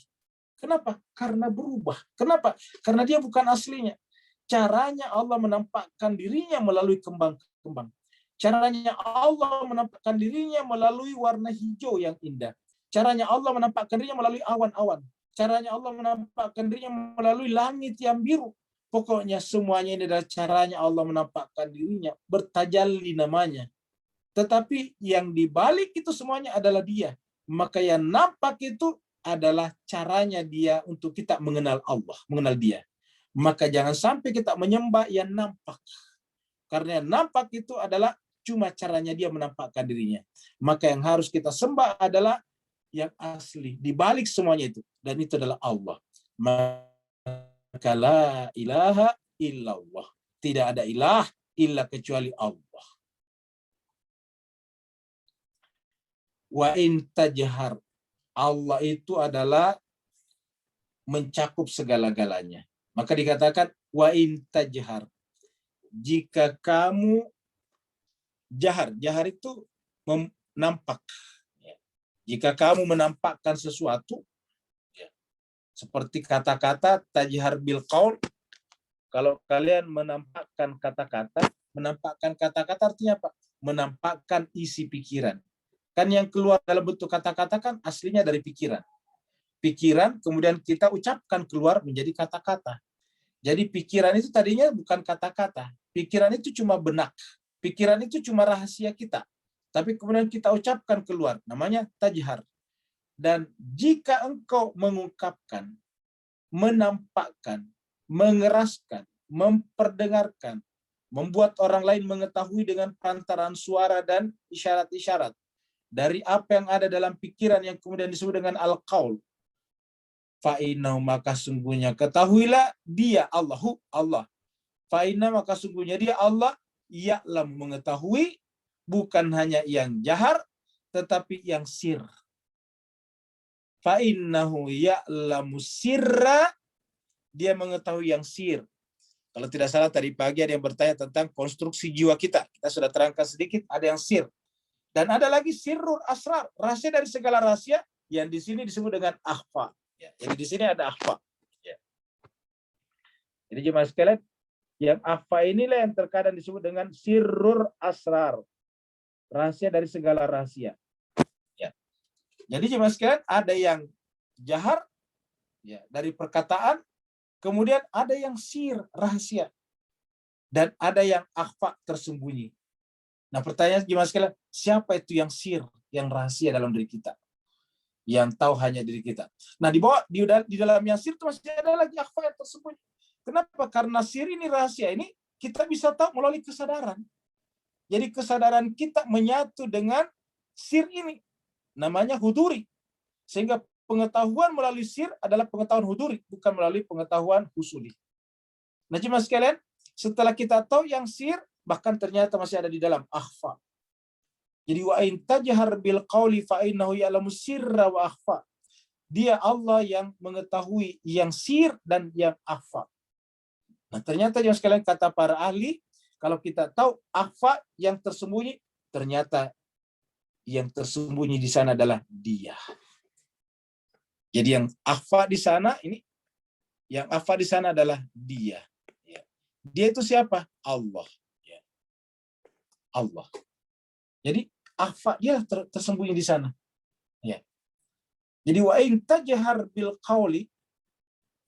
Kenapa? Karena berubah. Kenapa? Karena dia bukan aslinya. Caranya Allah menampakkan dirinya melalui kembang-kembang. Caranya Allah menampakkan dirinya melalui warna hijau yang indah. Caranya Allah menampakkan dirinya melalui awan-awan. Caranya Allah menampakkan dirinya melalui langit yang biru. Pokoknya semuanya ini adalah caranya Allah menampakkan dirinya, bertajalli namanya. Tetapi yang dibalik itu semuanya adalah dia. Maka yang nampak itu adalah caranya dia untuk kita mengenal Allah, mengenal dia. Maka jangan sampai kita menyembah yang nampak. Karena yang nampak itu adalah cuma caranya dia menampakkan dirinya. Maka yang harus kita sembah adalah yang asli, dibalik semuanya itu. Dan itu adalah Allah. Maka la ilaha illallah. Tidak ada ilah illa kecuali Allah. Wa in tajhar. Allah itu adalah mencakup segala-galanya. Maka dikatakan wa in tajhar. Jika kamu jahar. Jahar itu nampak. Jika kamu menampakkan sesuatu, seperti kata-kata tajhar bil qaul, kalau kalian menampakkan kata-kata artinya apa? Menampakkan isi pikiran. Kan yang keluar dalam bentuk kata-kata kan aslinya dari pikiran. Pikiran kemudian kita ucapkan keluar menjadi kata-kata. Jadi pikiran itu tadinya bukan kata-kata. Pikiran itu cuma benak. Pikiran itu cuma rahasia kita. Tapi kemudian kita ucapkan keluar, namanya tajhar. Dan jika engkau mengungkapkan, menampakkan, mengeraskan, memperdengarkan, membuat orang lain mengetahui dengan perantaraan suara dan isyarat-isyarat dari apa yang ada dalam pikiran yang kemudian disebut dengan al-qaul, fa'innahu, maka sungguhnya ketahuilah dia Allah. Fa'inna, maka sungguhnya dia Allah, ya'lam, mengetahui, bukan hanya yang jahar, tetapi yang sir. Fa'innahu ya'lamu sirra, dia mengetahui yang sir. Kalau tidak salah tadi pagi ada yang bertanya tentang konstruksi jiwa kita. Kita sudah terangkan sedikit, ada yang sir. Dan ada lagi sirrul asrar, rahasia dari segala rahasia, yang di sini disebut dengan akhfa. Ya, jadi di sini ada akhfa. Ya. Jadi jemaah sekalian, yang akhfa inilah yang terkadang disebut dengan sirrul asrar, rahasia dari segala rahasia. Ya. Jadi jemaah sekalian, ada yang jahar, ya, dari perkataan, kemudian ada yang sir, rahasia, dan ada yang akhfa, tersembunyi. Nah, pertanyaan jemaah sekalian, siapa itu yang sir, yang rahasia dalam diri kita? Yang tahu hanya diri kita. Nah, di bawah di dalam yang sir itu masih ada lagi akhfa yang tersembunyi. Kenapa? Karena sir ini, rahasia ini, kita bisa tahu melalui kesadaran. Jadi kesadaran kita menyatu dengan sir ini. Namanya huduri. Sehingga pengetahuan melalui sir adalah pengetahuan huduri, bukan melalui pengetahuan husuli. Nah, jemaah sekalian, setelah kita tahu yang sir, bahkan ternyata masih ada di dalam akhfa. Jadi wa in tajhar bil qauli fa innahu ya'lamu sirra wa akhfa. Dia Allah yang mengetahui yang sir dan yang akhfa. Nah, ternyata jemaah sekalian, kata para ahli, kalau kita tahu akhfa yang tersembunyi, ternyata yang tersembunyi di sana adalah dia. Jadi yang akhfa di sana ini, yang akhfa di sana adalah dia. Dia itu siapa? Allah. Allah. Jadi akhfa dia tersembunyi di sana. Ya. Jadi wa in tajhar bil qauli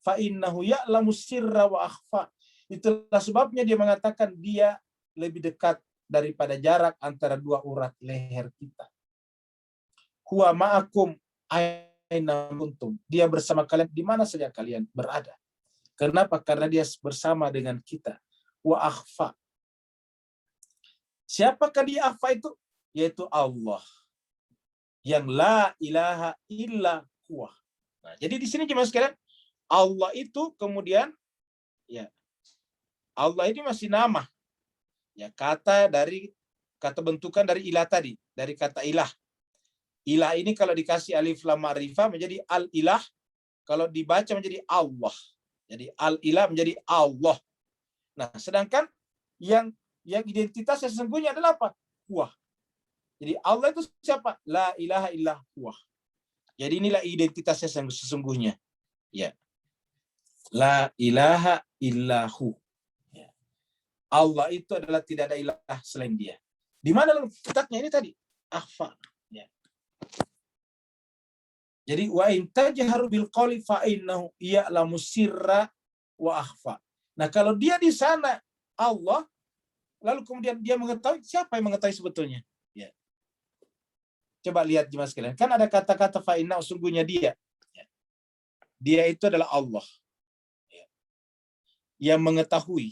fa innahu ya'lamu sirra wa akhfa. Itulah sebabnya dia mengatakan dia lebih dekat daripada jarak antara dua urat leher kita. Huwa ma'akum aina kuntum. Dia bersama kalian di mana saja kalian berada. Kenapa? Karena dia bersama dengan kita. Wa akhfa. Siapakah dia akhfa itu? Yaitu Allah. Yang la ilaha illa huwa. Nah, jadi di sini jemaah sekalian, Allah itu kemudian, ya, Allah ini masih nama. Ya, kata bentukan dari ilah tadi, dari kata ilah. Ilah ini kalau dikasih alif lam ma'rifah menjadi al-ilah, kalau dibaca menjadi Allah. Jadi al-ilah menjadi Allah. Nah, sedangkan yang identitasnya sesungguhnya adalah apa? Huwa. Jadi Allah itu siapa? La ilaha illa huwa. Jadi inilah identitasnya sesungguhnya. Ya. La ilaha illahu. Ya. Allah itu adalah tidak ada ilah selain dia. Di mana letaknya ini tadi? Akhfa. Ya. Jadi wa in tajharu bil qawli fa innahu ya'lamu sirra wa akhfa. Nah, kalau dia di sana Allah, lalu kemudian dia mengetahui, siapa yang mengetahui sebetulnya? Ya. Coba lihat jemaah sekalian. Kan ada kata-kata fa innahu, sungguhnya dia. Ya. Dia itu adalah Allah. Ya. Yang mengetahui.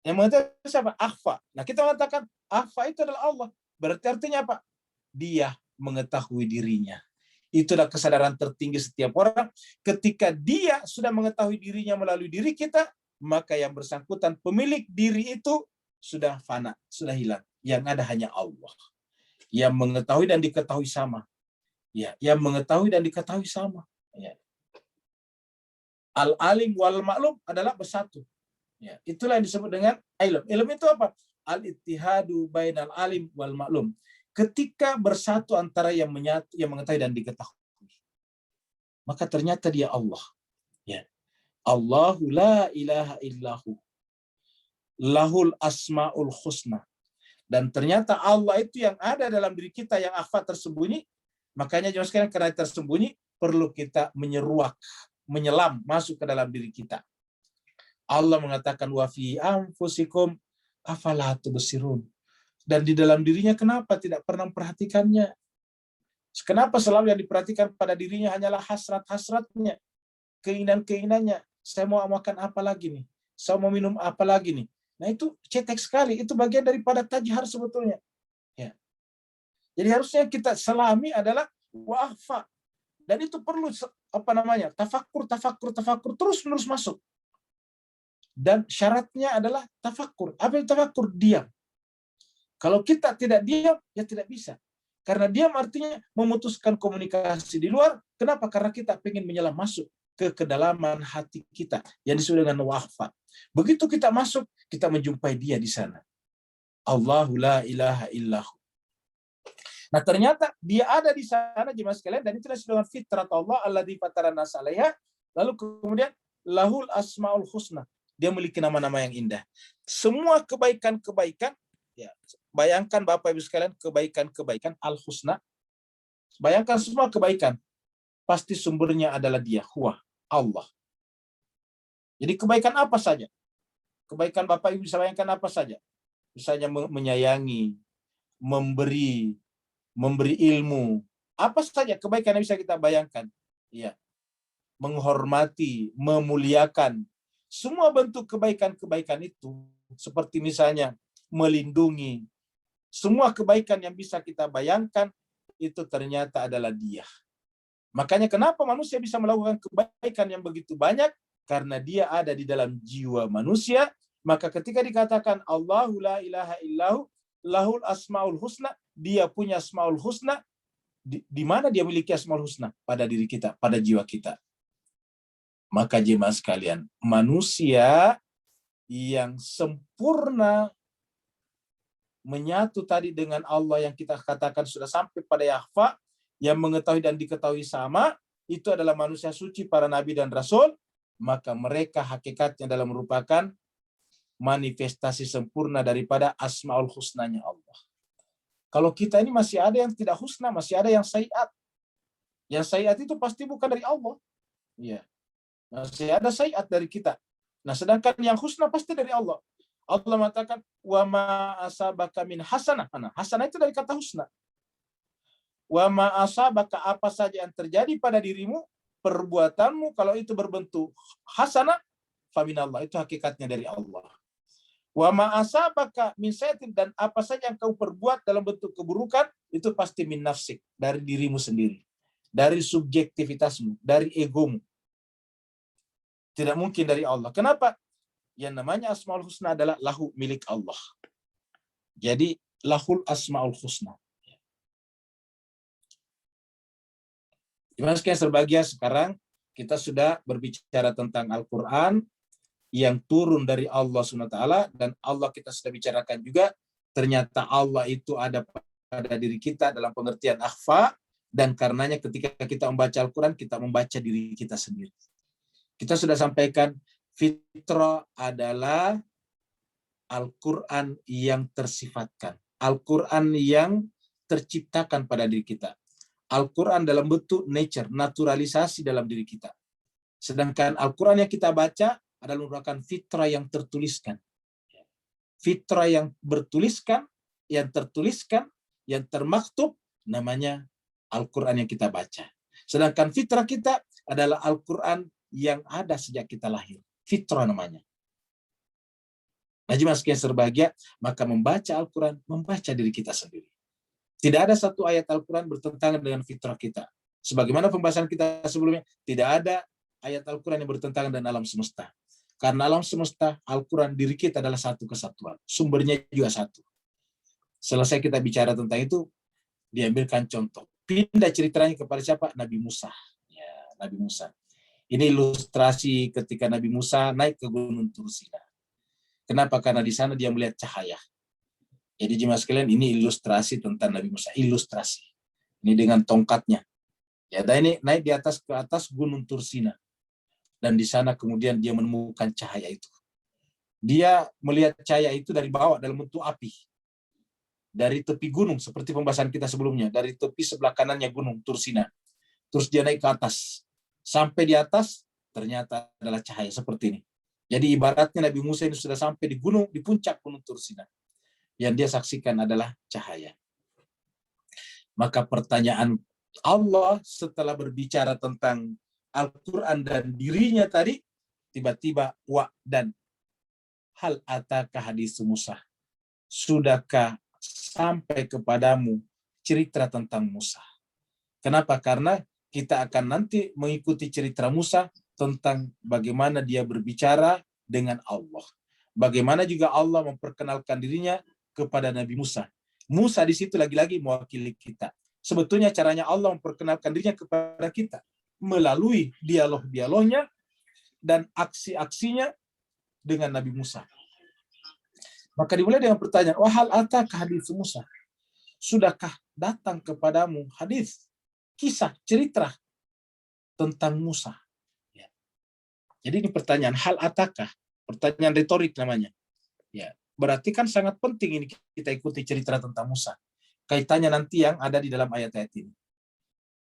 Yang mengetahui siapa? Akhfa. Nah, kita mengatakan akhfa itu adalah Allah. Berarti artinya apa? Dia mengetahui dirinya. Itulah kesadaran tertinggi setiap orang. Ketika dia sudah mengetahui dirinya melalui diri kita, maka yang bersangkutan pemilik diri itu sudah fana, sudah hilang. Yang ada hanya Allah. Yang mengetahui dan diketahui sama. Ya, yang mengetahui dan diketahui sama. Ya. Al-alim wal ma'lum adalah bersatu. Ya, itulah yang disebut dengan ilm. Ilm itu apa? Al-ittihadu bainal alim wal ma'lum. Ketika bersatu antara yang mengetahui dan diketahui, maka ternyata dia Allah. Ya. Allahu la ilaha illahu. Lahul asmaul husna. Dan ternyata Allah itu yang ada dalam diri kita yang akhfa tersembunyi. Makanya jemaah sekalian, karena tersembunyi perlu kita menyelam masuk ke dalam diri kita. Allah mengatakan wa fi anfusikum afala tubsirun. Dan di dalam dirinya kenapa tidak pernah memperhatikannya? Kenapa selalu yang diperhatikan pada dirinya hanyalah hasrat-hasratnya, keinginan-keinginannya. Saya mau makan apa lagi nih? Saya mau minum apa lagi nih? Nah, itu cetek sekali. Itu bagian daripada tajhar sebetulnya. Ya. Jadi harusnya kita selami adalah wa'afa. Dan itu perlu tafakkur terus-menerus masuk. Dan syaratnya adalah tafakkur. Apa itu tafakkur? Diam. Kalau kita tidak diam, ya tidak bisa. Karena diam artinya memutuskan komunikasi di luar. Kenapa? Karena kita ingin menyelam masuk ke kedalaman hati kita yang disebut dengan wa'afa. Begitu kita masuk, kita menjumpai dia di sana. Allahu la ilaha illahu. Nah, ternyata dia ada di sana jemaah sekalian, dan itu dengan fitrat Allah alladzi fatara nas 'alaiha. Lalu kemudian lahul asmaul husna. Dia memiliki nama-nama yang indah. Semua kebaikan-kebaikan, ya, bayangkan Bapak Ibu sekalian, kebaikan-kebaikan al-husna. Bayangkan semua kebaikan, pasti sumbernya adalah dia, huwa, Allah. Jadi kebaikan apa saja? Kebaikan Bapak Ibu bisa bayangkan apa saja? Misalnya menyayangi, memberi ilmu, apa saja kebaikan yang bisa kita bayangkan. Ya. Menghormati, memuliakan. Semua bentuk kebaikan-kebaikan itu, seperti misalnya melindungi. Semua kebaikan yang bisa kita bayangkan, itu ternyata adalah dia. Makanya kenapa manusia bisa melakukan kebaikan yang begitu banyak? Karena dia ada di dalam jiwa manusia. Maka ketika dikatakan Allahu la ilaha illahu lahul asmaul husna, dia punya asmaul husna. Di mana dia memiliki asmaul husna? Pada diri kita, pada jiwa kita. Maka jemaah sekalian, manusia yang sempurna menyatu tadi dengan Allah yang kita katakan sudah sampai pada yakhfa, yang mengetahui dan diketahui sama, itu adalah manusia suci, para nabi dan rasul. Maka mereka hakikatnya adalah merupakan manifestasi sempurna daripada asmaul husnanya Allah. Kalau kita ini masih ada yang tidak husna, masih ada yang sayiat. Yang sayiat itu pasti bukan dari Allah. Ya. Masih ada sayiat dari kita. Nah, sedangkan yang husna pasti dari Allah. Allah mengatakan, wa ma asabaka min hasanah. Nah, hasanah itu dari kata husna. Wa ma asabaka, apa saja yang terjadi pada dirimu, perbuatanmu, kalau itu berbentuk hasanah, faminallah, itu hakikatnya dari Allah. Wa ma asabaka min sayyi'atin, dan apa saja yang kau perbuat dalam bentuk keburukan, itu pasti min nafsik, dari dirimu sendiri. Dari subjektivitasmu, dari egomu. Tidak mungkin dari Allah. Kenapa? Yang namanya Asmaul Husna adalah lahu, milik Allah. Jadi lahul Asmaul Husna. Gimana sekian serbahagia, sekarang kita sudah berbicara tentang Al-Quran yang turun dari Allah SWT, dan Allah kita sudah bicarakan juga, ternyata Allah itu ada pada diri kita dalam pengertian akhfa, dan karenanya ketika kita membaca Al-Quran, kita membaca diri kita sendiri. Kita sudah sampaikan, fitrah adalah Al-Quran yang tersifatkan. Al-Quran yang terciptakan pada diri kita. Al-Quran dalam bentuk nature, naturalisasi dalam diri kita. Sedangkan Al-Quran yang kita baca adalah merupakan fitrah yang tertuliskan. Fitrah yang bertuliskan, yang tertuliskan, yang termaktub, namanya Al-Quran yang kita baca. Sedangkan fitrah kita adalah Al-Quran yang ada sejak kita lahir. Fitrah namanya. Nah, jemaah sekalian serbahagia, maka membaca Al-Quran, membaca diri kita sendiri. Tidak ada satu ayat Al-Quran bertentangan dengan fitrah kita. Sebagaimana pembahasan kita sebelumnya, tidak ada ayat Al-Quran yang bertentangan dengan alam semesta. Karena alam semesta, Al-Quran, diri kita adalah satu kesatuan. Sumbernya juga satu. Selesai kita bicara tentang itu, diambilkan contoh. Pindah ceritanya kepada siapa? Nabi Musa. Ya, Nabi Musa. Ini ilustrasi ketika Nabi Musa naik ke Gunung Tursina. Kenapa? Karena di sana dia melihat cahaya. Jadi jemaah sekalian, ini ilustrasi tentang Nabi Musa. Ilustrasi. Ini dengan tongkatnya. Ya, dan ini naik di atas ke atas Gunung Tursina. Dan di sana kemudian dia menemukan cahaya itu. Dia melihat cahaya itu dari bawah dalam bentuk api. Dari tepi gunung, seperti pembahasan kita sebelumnya. Dari tepi sebelah kanannya Gunung Tursina. Terus dia naik ke atas. Sampai di atas, ternyata adalah cahaya seperti ini. Jadi ibaratnya Nabi Musa ini sudah sampai di gunung, di puncak Gunung Tursina. Yang dia saksikan adalah cahaya. Maka pertanyaan Allah setelah berbicara tentang Al-Quran dan dirinya tadi, tiba-tiba dan hal ataka hadis Musa. Sudahkah sampai kepadamu cerita tentang Musa? Kenapa? Karena kita akan nanti mengikuti cerita Musa tentang bagaimana dia berbicara dengan Allah. Bagaimana juga Allah memperkenalkan dirinya kepada Nabi Musa. Musa di situ lagi-lagi mewakili kita. Sebetulnya caranya Allah memperkenalkan dirinya kepada kita melalui dialog-dialognya dan aksi-aksinya dengan Nabi Musa. Maka dimulai dengan pertanyaan, wahal ataka hadis Musa. sudahkah datang kepadamu hadis, kisah, cerita tentang Musa? Ya. Jadi ini pertanyaan hal atakah, pertanyaan retorik namanya. Ya, berarti kan sangat penting ini kita ikuti cerita tentang Musa. Kaitannya nanti yang ada di dalam ayat-ayat ini.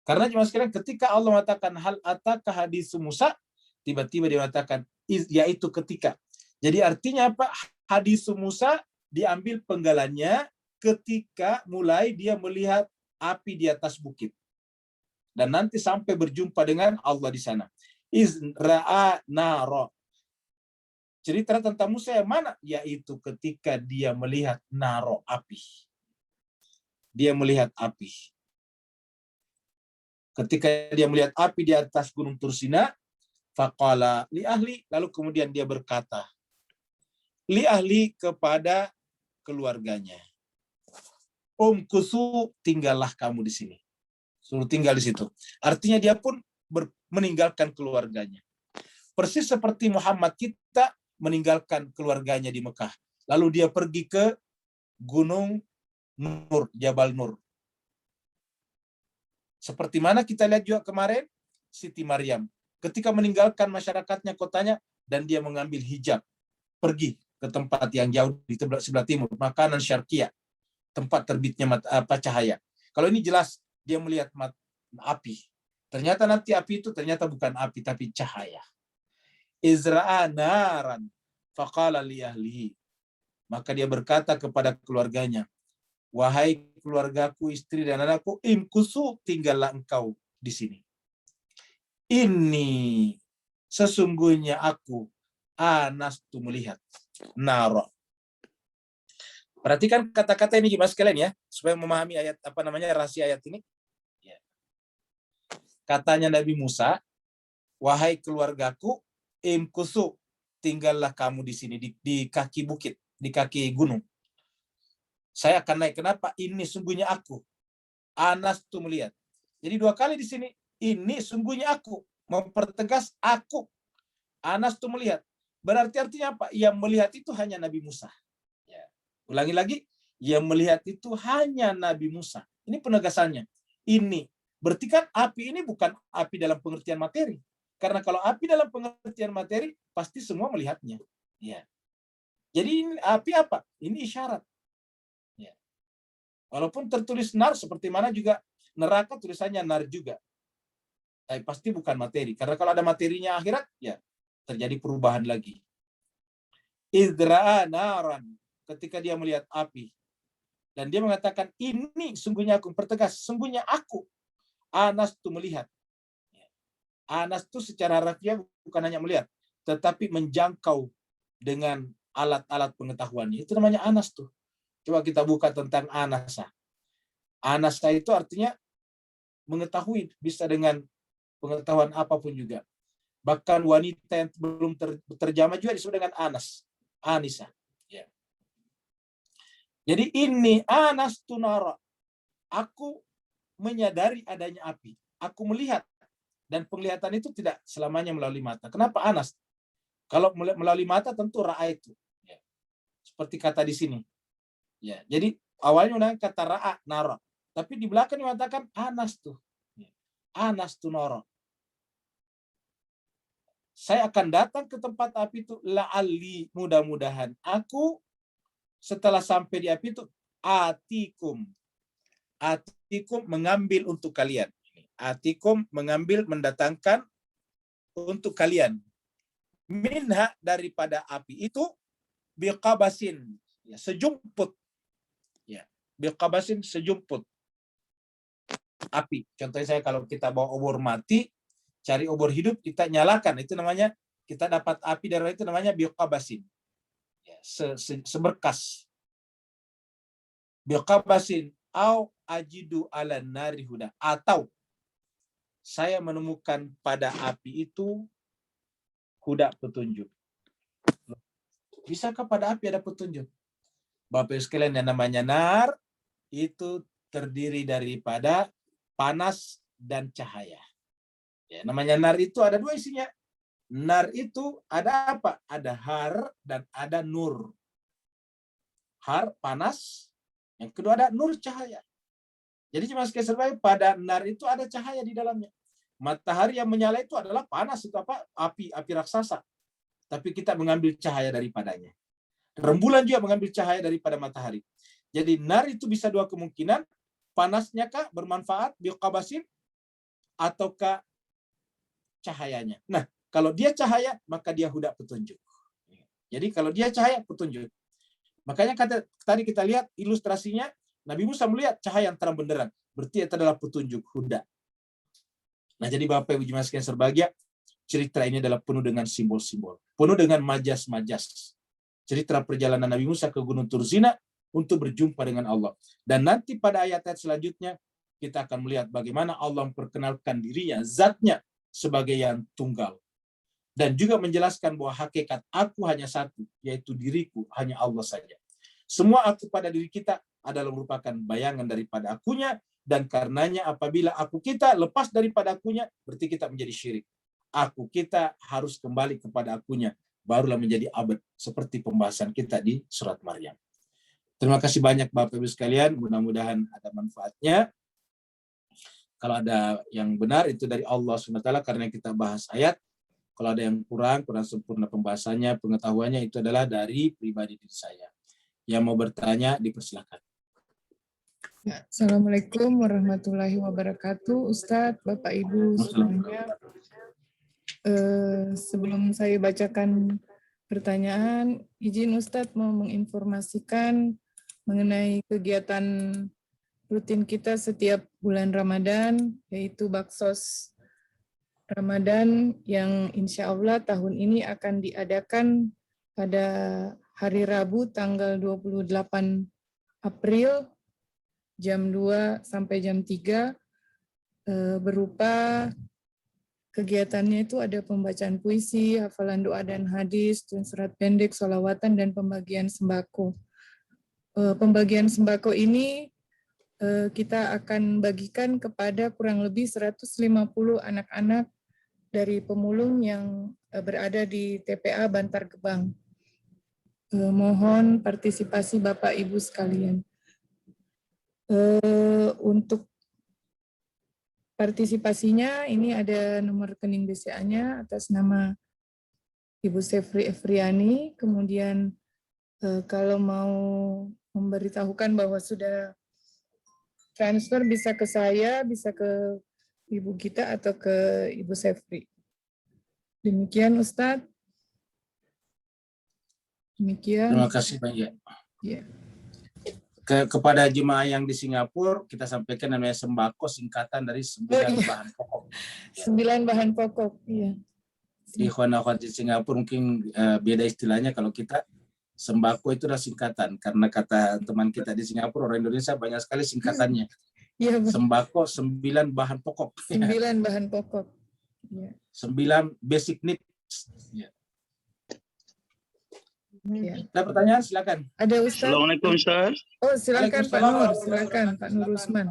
Karena cuma sekarang ketika Allah mengatakan hal atakah hadis Musa, tiba-tiba dia mengatakan yaitu ketika. Jadi artinya apa? Hadis Musa diambil penggalannya ketika mulai dia melihat api di atas bukit. Dan nanti sampai berjumpa dengan Allah di sana. Izra'a naro. Cerita tentang Musa yang mana? Yaitu ketika dia melihat naro, api. Dia melihat api. Ketika dia melihat api di atas gunung Tursina, faqala li ahli, lalu kemudian dia berkata, li ahli kepada keluarganya. Umkusu, tinggallah kamu di sini. Suruh tinggal di situ. Artinya dia pun meninggalkan keluarganya. Persis seperti Muhammad kita meninggalkan keluarganya di Mekah. Lalu dia pergi ke Gunung Nur, Jabal Nur. Seperti mana kita lihat juga kemarin, Siti Maryam. Ketika meninggalkan masyarakatnya, kotanya, dan dia mengambil hijab. Pergi ke tempat yang jauh di sebelah timur, makanan syarqiyah, tempat terbitnya cahaya. Kalau ini jelas, dia melihat api. Ternyata nanti api itu ternyata bukan api, tapi cahaya. Izra'a naran faqala li ahlihi. Maka dia berkata kepada keluarganya, wahai keluargaku, istri dan anakku, imkusu, tinggallah engkau di sini. Ini sesungguhnya aku anastu melihat nara. Perhatikan kata-kata ini gimana sekalian ya, supaya memahami ayat rahasia ayat ini. Ya. Katanya Nabi Musa, wahai keluargaku, imkusu, tinggallah kamu di sini di kaki bukit, di kaki gunung. Saya akan naik. Kenapa? Ini sungguhnya aku. Anas tuh melihat. Jadi dua kali di sini. Ini sungguhnya aku. Mempertegas aku. Anas tuh melihat. Berarti artinya apa? Yang melihat itu hanya Nabi Musa. Ya. Ulangi lagi. Yang melihat itu hanya Nabi Musa. Ini penegasannya. Ini. Berarti kan api ini bukan api dalam pengertian materi. Karena kalau api dalam pengertian materi, pasti semua melihatnya. Ya. Jadi ini api apa? Ini isyarat. Ya. Walaupun tertulis nar, seperti mana juga neraka tulisannya nar juga. Tapi pasti bukan materi. Karena kalau ada materinya akhirat, ya terjadi perubahan lagi. Idra'a naran. Ketika dia melihat api. Dan dia mengatakan, ini sungguhnya aku. Pertegas, sungguhnya aku. Anas itu melihat. Anas itu secara harfiah bukan hanya melihat, tetapi menjangkau dengan alat-alat pengetahuannya. Itu namanya anas tuh. Coba kita buka tentang anasa. Anasa itu artinya mengetahui, bisa dengan pengetahuan apapun juga. Bahkan wanita yang belum terjamah juga disebut dengan anas. Anisa. Ya. Jadi ini anas tunara. Aku menyadari adanya api. Aku melihat. Dan penglihatan itu tidak selamanya melalui mata. Kenapa anas? Kalau melalui mata tentu ra'a itu. Ya. Seperti kata di sini. Ya. Jadi awalnya menggunakan kata ra'a, nara. Tapi di belakang mengatakan anas tuh. Ya. Anas tuh nara. Saya akan datang ke tempat api itu la'alli, mudah-mudahan. Aku setelah sampai di api itu atikum. Atikum mengambil untuk kalian. Atikum mengambil, mendatangkan untuk kalian. Minha daripada api itu biqabasin, ya, sejumput. Ya, biqabasin sejumput api. Contohnya saya kalau kita bawa obor mati, cari obor hidup, kita nyalakan, itu namanya kita dapat api dari itu namanya biqabasin. Ya, seberkas. Biqabasin au ajidu ala nari huda, atau saya menemukan pada api itu huda, petunjuk. Bisakah pada api ada petunjuk? Bapak Ibu sekalian, yang namanya nar itu terdiri daripada panas dan cahaya. Ya, namanya nar itu ada dua isinya. Nar itu ada apa? Ada har dan ada nur. Har panas, Yang kedua ada nur cahaya. Jadi jemaah sekalian serba pada nar itu ada cahaya di dalamnya. Matahari yang menyala itu adalah panas, itu apa? Api raksasa. Tapi kita mengambil cahaya daripadanya. Rembulan juga mengambil cahaya daripada matahari. Jadi nar itu bisa dua kemungkinan, panasnya kah bermanfaat biqabasin ataukah cahayanya. Nah, kalau dia cahaya maka dia huda petunjuk. Jadi kalau dia cahaya petunjuk. Makanya tadi kita lihat ilustrasinya, Nabi Musa melihat cahaya yang terang benderang. Berarti itu adalah petunjuk huda. Nah, jadi Bapak Ibu jemaah sekalian berbahagia, cerita ini adalah penuh dengan simbol-simbol, penuh dengan majas-majas. Cerita perjalanan Nabi Musa ke Gunung Turzina untuk berjumpa dengan Allah. Dan nanti pada ayat-ayat selanjutnya kita akan melihat bagaimana Allah memperkenalkan dirinya, zatnya sebagai yang tunggal. Dan juga menjelaskan bahwa hakikat aku hanya satu, yaitu diriku, hanya Allah saja. Semua aku pada diri kita adalah merupakan bayangan daripada akunya, dan karenanya apabila aku kita lepas daripada akunya, berarti kita menjadi syirik. Aku kita harus kembali kepada akunya, barulah menjadi abad, seperti pembahasan kita di surat Maryam. Terima kasih banyak Bapak Ibu sekalian, mudah-mudahan ada manfaatnya. Kalau ada yang benar itu dari Allah SWT karena kita bahas ayat. Kalau ada yang kurang sempurna pembahasannya, pengetahuannya itu adalah dari pribadi diri saya. Yang mau bertanya dipersilakan. Ya, Assalamualaikum warahmatullahi wabarakatuh, Ustadz, Bapak Ibu semuanya. Sebelum saya bacakan pertanyaan, izin Ustadz mau menginformasikan mengenai kegiatan rutin kita setiap bulan Ramadan, yaitu Baksos Ramadan yang insya Allah tahun ini akan diadakan pada hari Rabu tanggal 28 April jam 2 sampai jam 3 berupa kegiatannya itu ada pembacaan puisi, hafalan doa dan hadis, dan surat pendek, sholawatan, dan pembagian sembako. Pembagian sembako ini kita akan bagikan kepada kurang lebih 150 anak-anak dari pemulung yang berada di TPA Bantar Gebang. Mohon partisipasi Bapak Ibu sekalian. Untuk partisipasinya ini ada nomor rekening BCA-nya atas nama Ibu Sefri Efriani. Kemudian kalau mau memberitahukan bahwa sudah transfer bisa ke saya, bisa ke Ibu Gita atau ke Ibu Sefri. Demikian Ustadz. Demikian. Terima kasih banyak. Ya. Kepada jemaah yang di Singapura, kita sampaikan namanya sembako singkatan dari 9 bahan pokok. 9 bahan pokok, iya. Ikhwan akhwat di Singapura mungkin beda istilahnya. Kalau kita sembako itu adalah singkatan, karena kata teman kita di Singapura, orang Indonesia banyak sekali singkatannya. Ya, sembako 9 bahan pokok. 9 bahan pokok. Ya. 9 basic needs. Ya. Ya. Ada pertanyaan, silakan. Ada Ustaz? Assalamualaikum Ustaz. Oh, silakan Pak Nur, silakan Pak Nur Usman.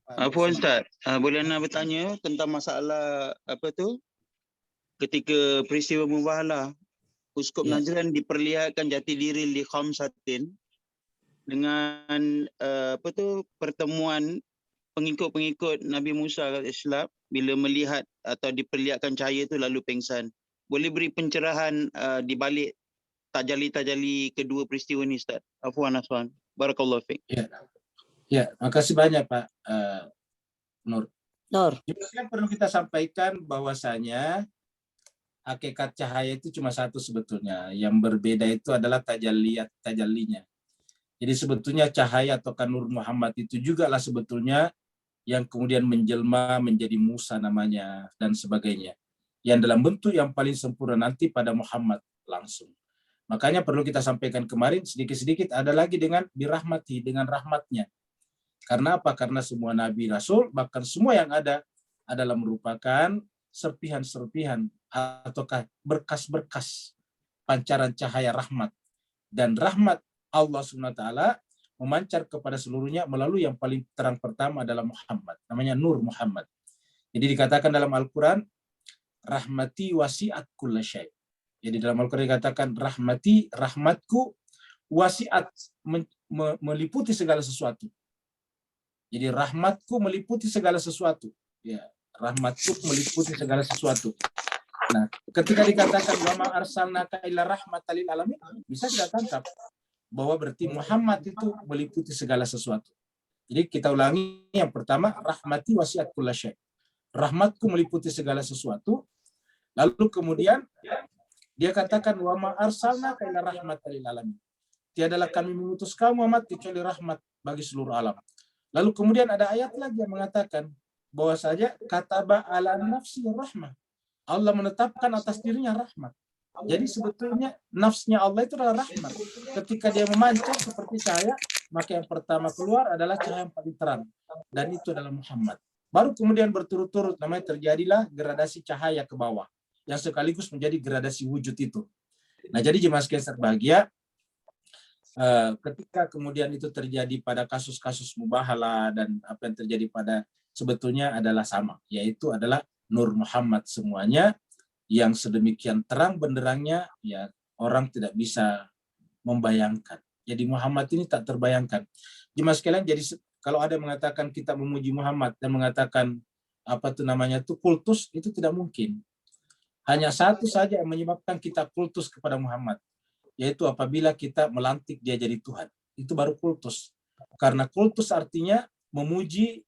Apa Ustaz? Boleh nak bertanya tentang masalah apa tu? Ketika peristiwa Mubahalah, Uskup Najran diperlihatkan jati diri li khamsatin dengan apa tu pertemuan pengikut-pengikut Nabi Musa Islam bila melihat atau diperlihatkan cahaya itu lalu pengsan. Boleh beri pencerahan di balik tajalli-tajalli kedua peristiwa ini Ustaz? Afwan Aswan. Barakallahu fiik. Ya, makasih banyak Pak Nur. Nur. Perlu kita sampaikan bahwasanya hakikat cahaya itu cuma satu sebetulnya. Yang berbeda itu adalah tajallinya. Jadi sebetulnya cahaya atau Nur Muhammad itu juga lah sebetulnya yang kemudian menjelma menjadi Musa namanya dan sebagainya. Yang dalam bentuk yang paling sempurna nanti pada Muhammad langsung. Makanya perlu kita sampaikan kemarin sedikit-sedikit ada lagi dengan dirahmati, dengan rahmatnya. Karena apa? Karena semua Nabi Rasul, bahkan semua yang ada adalah merupakan serpihan-serpihan ataukah berkas-berkas pancaran cahaya rahmat. Dan rahmat Allah SWT memancar kepada seluruhnya melalui yang paling terang pertama adalah Muhammad. Namanya Nur Muhammad. Jadi dikatakan dalam Al-Quran, rahmati wasi'at kulla syai'. Jadi dalam Al-Quran dikatakan rahmati, rahmatku wasiat meliputi segala sesuatu. Jadi rahmatku meliputi segala sesuatu. Ya, rahmatku meliputi segala sesuatu. Nah, ketika dikatakan wa ma arsalnaka illa rahmatan lil alamin, bisa kita tangkap bahwa berarti Muhammad itu meliputi segala sesuatu. Jadi kita ulangi, yang pertama, rahmati wasiat kullasyai. Rahmatku meliputi segala sesuatu. Lalu kemudian dia katakan wa ma arsalnaka illa rahmatan lil alamin. Tiadalah kami mengutus kamu Muhammad kecuali rahmat bagi seluruh alam. Lalu kemudian ada ayat lagi yang mengatakan bahwa saja kataba ala nafsi rahmah. Allah menetapkan atas dirinya rahmat. Jadi sebetulnya nafsnya Allah itu adalah rahmat. Ketika dia memancar seperti cahaya, maka yang pertama keluar adalah cahaya yang paling terang. Dan itu adalah Muhammad. Baru kemudian berturut-turut namanya terjadilah gradasi cahaya ke bawah. Yang sekaligus menjadi gradasi wujud itu. Nah jadi jemaah sekalian berbahagia, ketika kemudian itu terjadi pada kasus-kasus mubahalah dan apa yang terjadi pada sebetulnya adalah sama. Yaitu adalah Nur Muhammad semuanya. Yang sedemikian terang benderangnya, ya orang tidak bisa membayangkan. Jadi Muhammad ini tak terbayangkan. Jemaah sekalian, jadi kalau ada yang mengatakan kita memuji Muhammad dan mengatakan apa itu namanya itu kultus, itu tidak mungkin. Hanya satu saja yang menyebabkan kita kultus kepada Muhammad, yaitu apabila kita melantik dia jadi Tuhan. Itu baru kultus. Karena kultus artinya memuji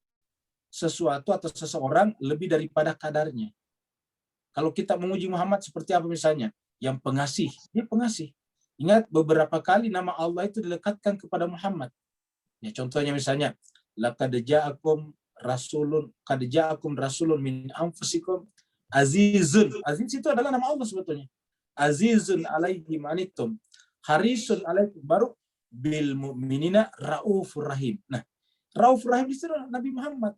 sesuatu atau seseorang lebih daripada kadarnya. Kalau kita memuji Muhammad seperti apa misalnya? Yang pengasih, dia pengasih. Ingat beberapa kali nama Allah itu dilekatkan kepada Muhammad. Ya, contohnya misalnya, laqad ja'akum rasulun min anfusikum azizun. Aziz itu adalah nama Allah sebetulnya. Azizun alaihi manittum, harisun alaikum, baru bil mu'minina raufur rahim. Nah, raufur rahim itu adalah Nabi Muhammad.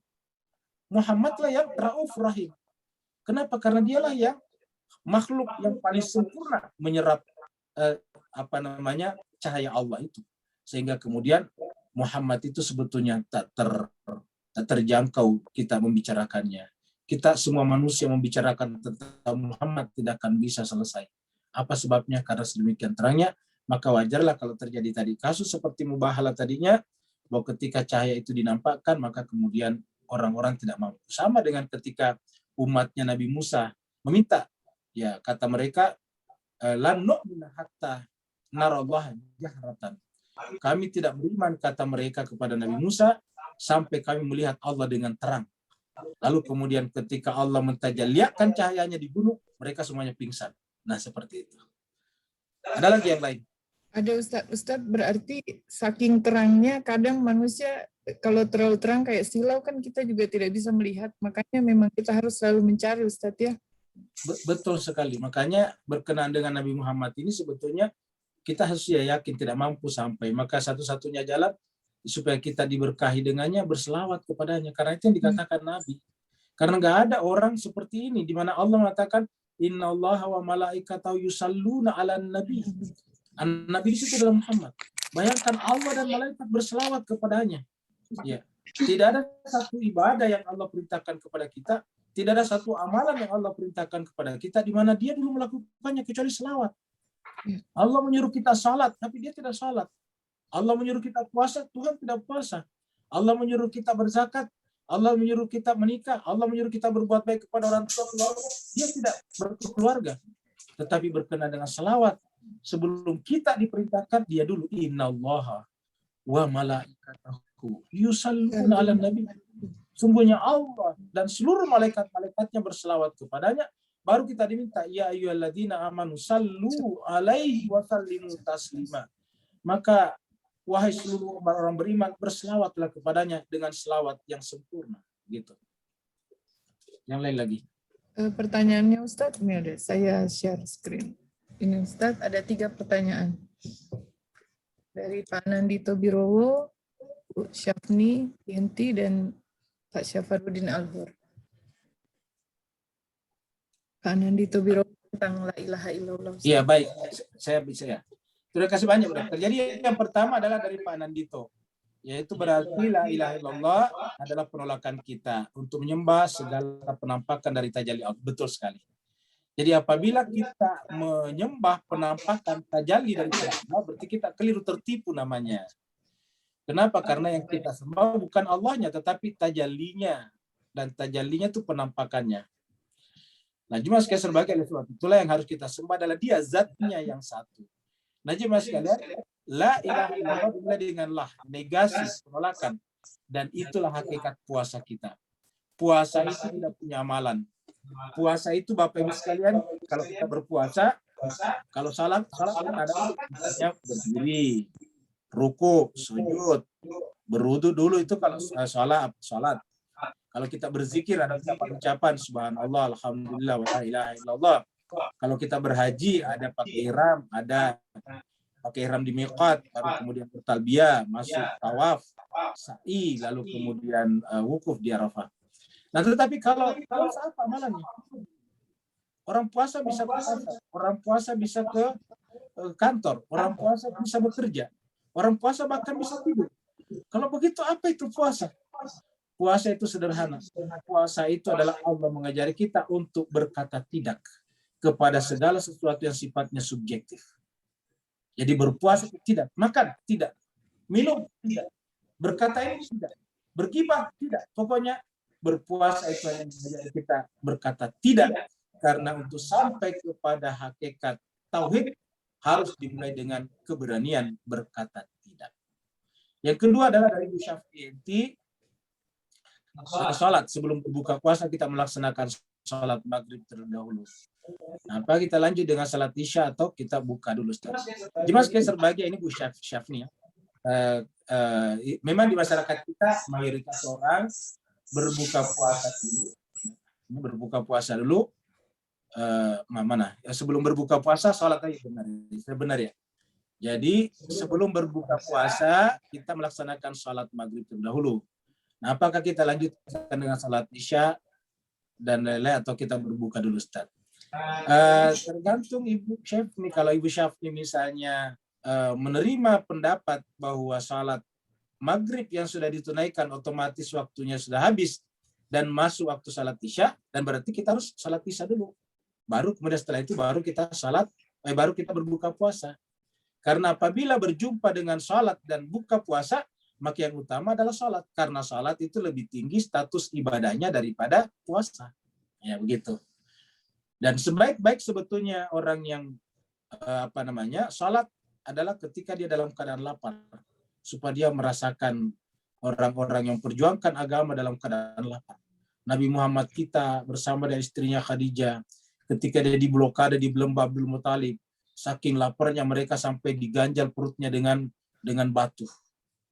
Muhammad lah yang raufur rahim. Kenapa? Karena dialah yang makhluk yang paling sempurna menyerap cahaya Allah itu. Sehingga kemudian Muhammad itu sebetulnya tak terjangkau kita membicarakannya. Kita semua manusia membicarakan tentang Muhammad tidak akan bisa selesai. Apa sebabnya? Karena sedemikian terangnya, maka wajarlah kalau terjadi tadi kasus seperti mubahalah tadinya, bahwa ketika cahaya itu dinampakkan, maka kemudian orang-orang tidak mampu. Sama dengan ketika umatnya Nabi Musa meminta, ya kata mereka, lan nu'mina hatta narallah jahratan. Kami tidak beriman, kata mereka kepada Nabi Musa, sampai kami melihat Allah dengan terang. Lalu kemudian ketika Allah mentajaliakan cahayanya di gunung, mereka semuanya pingsan. Nah seperti itu. Ada lagi yang lain? Ada Ustadz, berarti saking terangnya kadang manusia kalau terlalu terang kayak silau kan kita juga tidak bisa melihat. Makanya memang kita harus selalu mencari Ustadz ya. Betul sekali. Makanya berkenaan dengan Nabi Muhammad ini sebetulnya kita harus yakin tidak mampu sampai. Maka satu-satunya jalan supaya kita diberkahi dengannya berselawat kepadanya. Karena itu yang dikatakan Nabi. Karena nggak ada orang seperti ini di mana Allah mengatakan innallaha wa malaikatahu yusalluna 'alan nabi. Nabi di situ adalah Muhammad. Bayangkan Allah dan malaikat berselawat kepadanya. Ya, tidak ada satu ibadah yang Allah perintahkan kepada kita, tidak ada satu amalan yang Allah perintahkan kepada kita di mana dia dulu melakukannya kecuali selawat. Allah menyuruh kita salat, tapi dia tidak salat. Allah menyuruh kita puasa, Tuhan tidak puasa. Allah menyuruh kita berzakat, Allah menyuruh kita menikah, Allah menyuruh kita berbuat baik kepada orang tua keluarga, dia tidak berkeluarga, tetapi berkenaan dengan selawat. Sebelum kita diperintahkan, dia dulu innallaha wa malaikatahu yusalluna 'alan nabi. Sungguhnya Allah dan seluruh malaikat-malaikatnya berselawat kepadanya. Baru kita diminta ya ayyuhalladzina amanu sallu 'alaihi wa sallimu taslima. Maka wahai seluruh orang beriman, berselawatlah kepadanya dengan selawat yang sempurna. Gitu. Yang lain lagi. Pertanyaannya Ustadz, ini ada, saya share screen. Ini Ustadz, ada 3 pertanyaan. Dari Pak Nandito Birowo, Bu Syafni, Yenti, dan Pak Syafarudin Alhur. Pak Nandito Birowo tentang la ilaha illallah. Iya, baik. Saya bisa ya. Terima kasih banyak, Bro. Jadi yang pertama adalah dari Pak Nandito. Yaitu berarti la ilaha illallah adalah penolakan kita untuk menyembah segala penampakan dari tajalli Allah. Betul sekali. Jadi apabila kita menyembah penampakan tajalli dari Allah, berarti kita keliru tertipu namanya. Kenapa? Karena yang kita sembah bukan Allahnya, tetapi tajallinya. Dan tajallinya itu penampakannya. Nah, jemaah sekalian sebagai oleh sebab itulah yang harus kita sembah adalah dia zatnya yang satu. Nah, jemaah sekalian, la ilaha illallah dimulai dengan lah, negasi, penolakan. Dan itulah hakikat puasa kita. Puasa itu tidak punya amalan. Puasa itu Bapak Ibu sekalian, kalau kita berpuasa, kalau salat kan ada misalnya berdiri, ruku, sujud, berwudu dulu itu kalau salat. Kalau kita berzikir ada ucapan subhanallah, alhamdulillah, wa la ilaha illallah. Kalau kita berhaji ada pakai ihram, ada pakai ihram di miqat, baru kemudian bertalbiyah, masuk tawaf, sa'i, lalu kemudian wukuf di Arafah. Nah, tetapi kalau apa amalannya? Orang puasa bisa puasa, orang puasa bisa ke kantor, orang puasa bisa bekerja, orang puasa bahkan bisa tidur. Kalau begitu apa itu puasa? Puasa itu sederhana. Puasa itu adalah Allah mengajari kita untuk berkata tidak kepada segala sesuatu yang sifatnya subjektif. Jadi berpuasa tidak, makan tidak, minum tidak, berkata ini tidak, bergibah tidak. Pokoknya berpuasa itu yang mengajari kita berkata tidak, karena untuk sampai kepada hakikat tauhid harus dimulai dengan keberanian berkata tidak. Yang kedua adalah dari Ibu Syafi'i, salat sebelum berbuka puasa kita melaksanakan salat maghrib terlebih dahulu. Nah, apa kita lanjut dengan salat isya atau kita buka dulu? Jemaah sekalian sebagai ini Bu Syafni ya. Memang di masyarakat kita mayoritas orang berbuka puasa dulu. Sebelum berbuka puasa salat aja benar ya. Jadi sebelum berbuka puasa kita melaksanakan salat maghrib terlebih dahulu. Nah, apakah kita lanjutkan dengan salat isya dan lain-lain atau kita berbuka dulu, Ustaz? Tergantung Ibu Syafni. Kalau Ibu Syafni misalnya menerima pendapat bahwa salat maghrib yang sudah ditunaikan otomatis waktunya sudah habis dan masuk waktu salat isya, dan berarti kita harus salat isya dulu. Baru kemudian setelah itu baru kita baru kita berbuka puasa. Karena apabila berjumpa dengan salat dan buka puasa, maka yang utama adalah salat, karena salat itu lebih tinggi status ibadahnya daripada puasa. Ya begitu. Dan sebaik-baik sebetulnya orang yang salat adalah ketika dia dalam keadaan lapar, supaya dia merasakan orang-orang yang perjuangkan agama dalam keadaan lapar. Nabi Muhammad kita bersama dengan istrinya Khadijah ketika dia diblokade di Lembah Abdul Muthalib, saking laparnya mereka sampai diganjal perutnya dengan batu.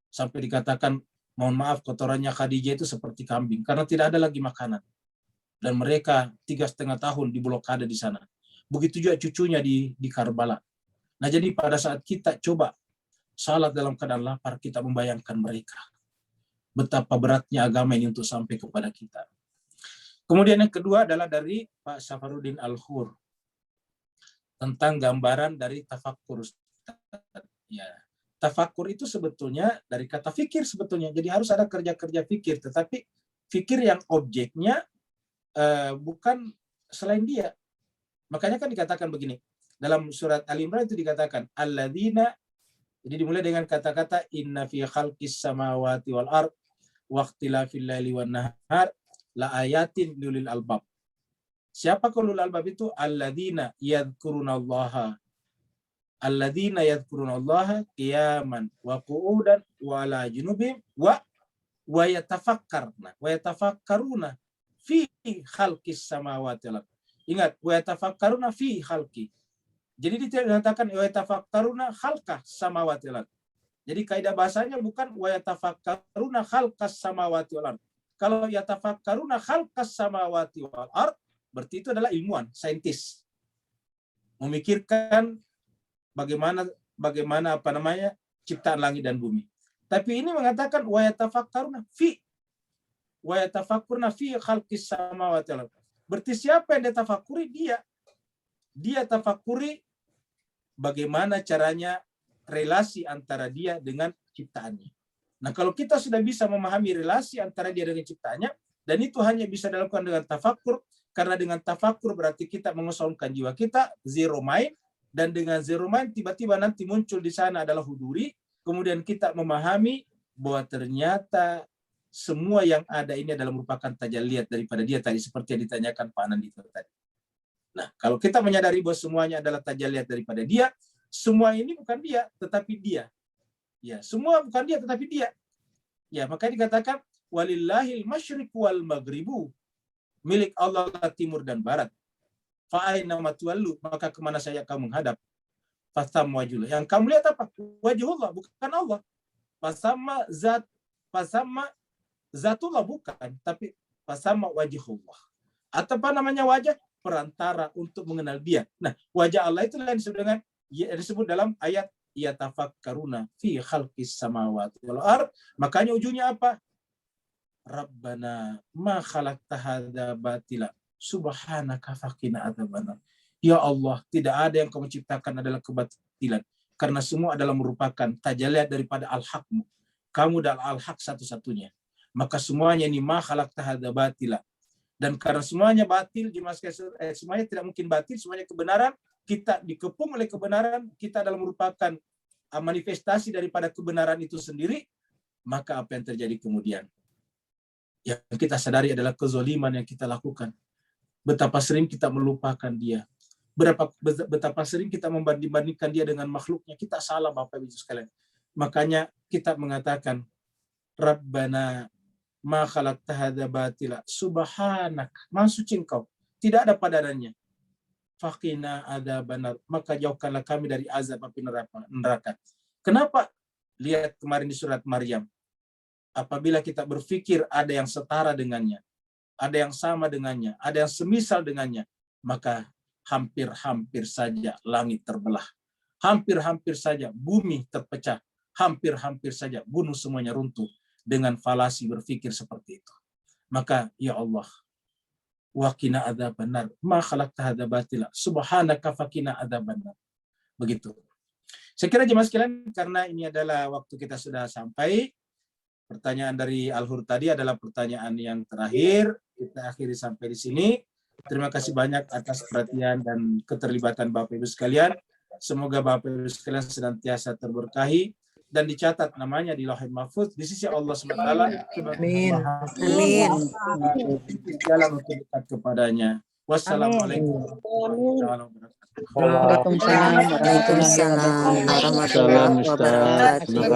Sampai dikatakan, mohon maaf, kotorannya Khadijah itu seperti kambing karena tidak ada lagi makanan. Dan mereka 3,5 tahun diblokade di sana. Begitu juga cucunya di Karbala. Nah, jadi pada saat kita coba salat dalam keadaan lapar, kita membayangkan mereka. Betapa beratnya agama ini untuk sampai kepada kita. Kemudian yang kedua adalah dari Pak Safarudin Al-Khur tentang gambaran dari tafakkur. Ya, tafakkur itu sebetulnya dari kata fikir sebetulnya. Jadi harus ada kerja-kerja fikir, tetapi fikir yang objeknya bukan selain dia. Makanya kan dikatakan begini. Dalam surat Al-Imran itu dikatakan alladzina, jadi dimulai dengan kata-kata inna fi khalqis samawati wal ard wa ikhtilafil laili wan nahar la ayatin lil albab. Siapa ulul albab itu? Alladzina yadhkurunallaha qiyaman wa qu'udan wa ala junubihim wa yatafakkaruna fi khalqis samawati wal ard. Ingat, wa yatafakkaruna fi khalqi. Jadi dikatakan wa yatafakkaruna khalqas samawati wal ard. Jadi kaidah bahasanya bukan wa yatafakkaruna khalqas samawati wal ard. Kalau yatafakkaruna khalqas samawati wal ard, berarti itu adalah ilmuwan, saintis. Memikirkan bagaimana ciptaan langit dan bumi. Tapi ini mengatakan wa yatafakkaruna fi khalqis samawati wal ard. Berarti siapa yang ditafakuri? Dia tafakuri bagaimana caranya relasi antara dia dengan ciptaannya. Nah, kalau kita sudah bisa memahami relasi antara dia dengan ciptaannya, Dan itu hanya bisa dilakukan dengan tafakur, karena dengan tafakur berarti kita mengosongkan jiwa kita, zero mind, dan dengan zero mind tiba-tiba nanti muncul di sana adalah huduri, kemudian kita memahami bahwa ternyata semua yang ada ini adalah merupakan tajalliyat daripada dia tadi, seperti yang ditanyakan Pak Nandito tadi. Nah, kalau kita menyadari bahwa semuanya adalah tajalliyat daripada dia, semua ini bukan dia, tetapi dia. Ya, semua bukan dia, tetapi dia. Ya, maka dikatakan walillahil masyriq wal maghribu, milik Allah timur dan barat. Fa aina matwallu, maka kemana saja kamu menghadap, fasam wajhullah. Yang kamu lihat apa? Wajhullah, bukan Allah. Fasama zatullah bukan, tapi fasama wajhullah. Atau apa namanya wajah? Perantara untuk mengenal dia. Nah, wajah Allah itu yang disebut dalam ayat yatafakkaruna fi khalqis samawati wal ard. Makanya ujungnya apa? Rabbana ma khalaqta hadza batila subhanaka faqina adzabannar. Ya Allah, tidak ada yang kamu ciptakan adalah kebatilan, karena semua adalah merupakan tajalliyat daripada al-haqmu. Kamu adalah al-haq satu-satunya. Maka semuanya ini ma khalaqta hadza batila. Dan karena semuanya batil, semuanya tidak mungkin batil, semuanya kebenaran, kita dikepung oleh kebenaran, kita adalah merupakan manifestasi daripada kebenaran itu sendiri, maka apa yang terjadi kemudian? Yang kita sadari adalah kezoliman yang kita lakukan. Betapa sering kita melupakan dia. Betapa sering kita membanding-bandingkan dia dengan makhluknya. Kita salah Bapak Ibu sekalian. Makanya kita mengatakan, Rabbana ma khalaqta hadza batila subhanak, maha suci engkau, tidak ada padarannya. Faqina adzabannar, maka jauhkanlah kami dari azab api neraka. Kenapa? Lihat kemarin di surat Maryam. Apabila kita berpikir ada yang setara dengannya, ada yang sama dengannya, ada yang semisal dengannya, maka hampir-hampir saja langit terbelah. Hampir-hampir saja bumi terpecah. Hampir-hampir saja gunung semuanya runtuh dengan falasi berpikir seperti itu. Maka ya Allah, waqina adzabannar, ma khalaqta hadza batila, subhanaka faqina adzabannar. Begitu. Saya kira jemaah sekalian, karena ini adalah waktu kita sudah sampai. Pertanyaan dari Al-Hur tadi adalah pertanyaan yang terakhir. Kita akhiri sampai di sini. Terima kasih banyak atas perhatian dan keterlibatan Bapak Ibu sekalian. Semoga Bapak Ibu sekalian senantiasa terberkahi dan dicatat namanya di Lauhul Mahfuz di sisi Allah SWT. Amin. Jalan untuk dekat kepadanya. Wassalamualaikum warahmatullahi wabarakatuh. Waalaikumsalam warahmatullahi wabarakatuh.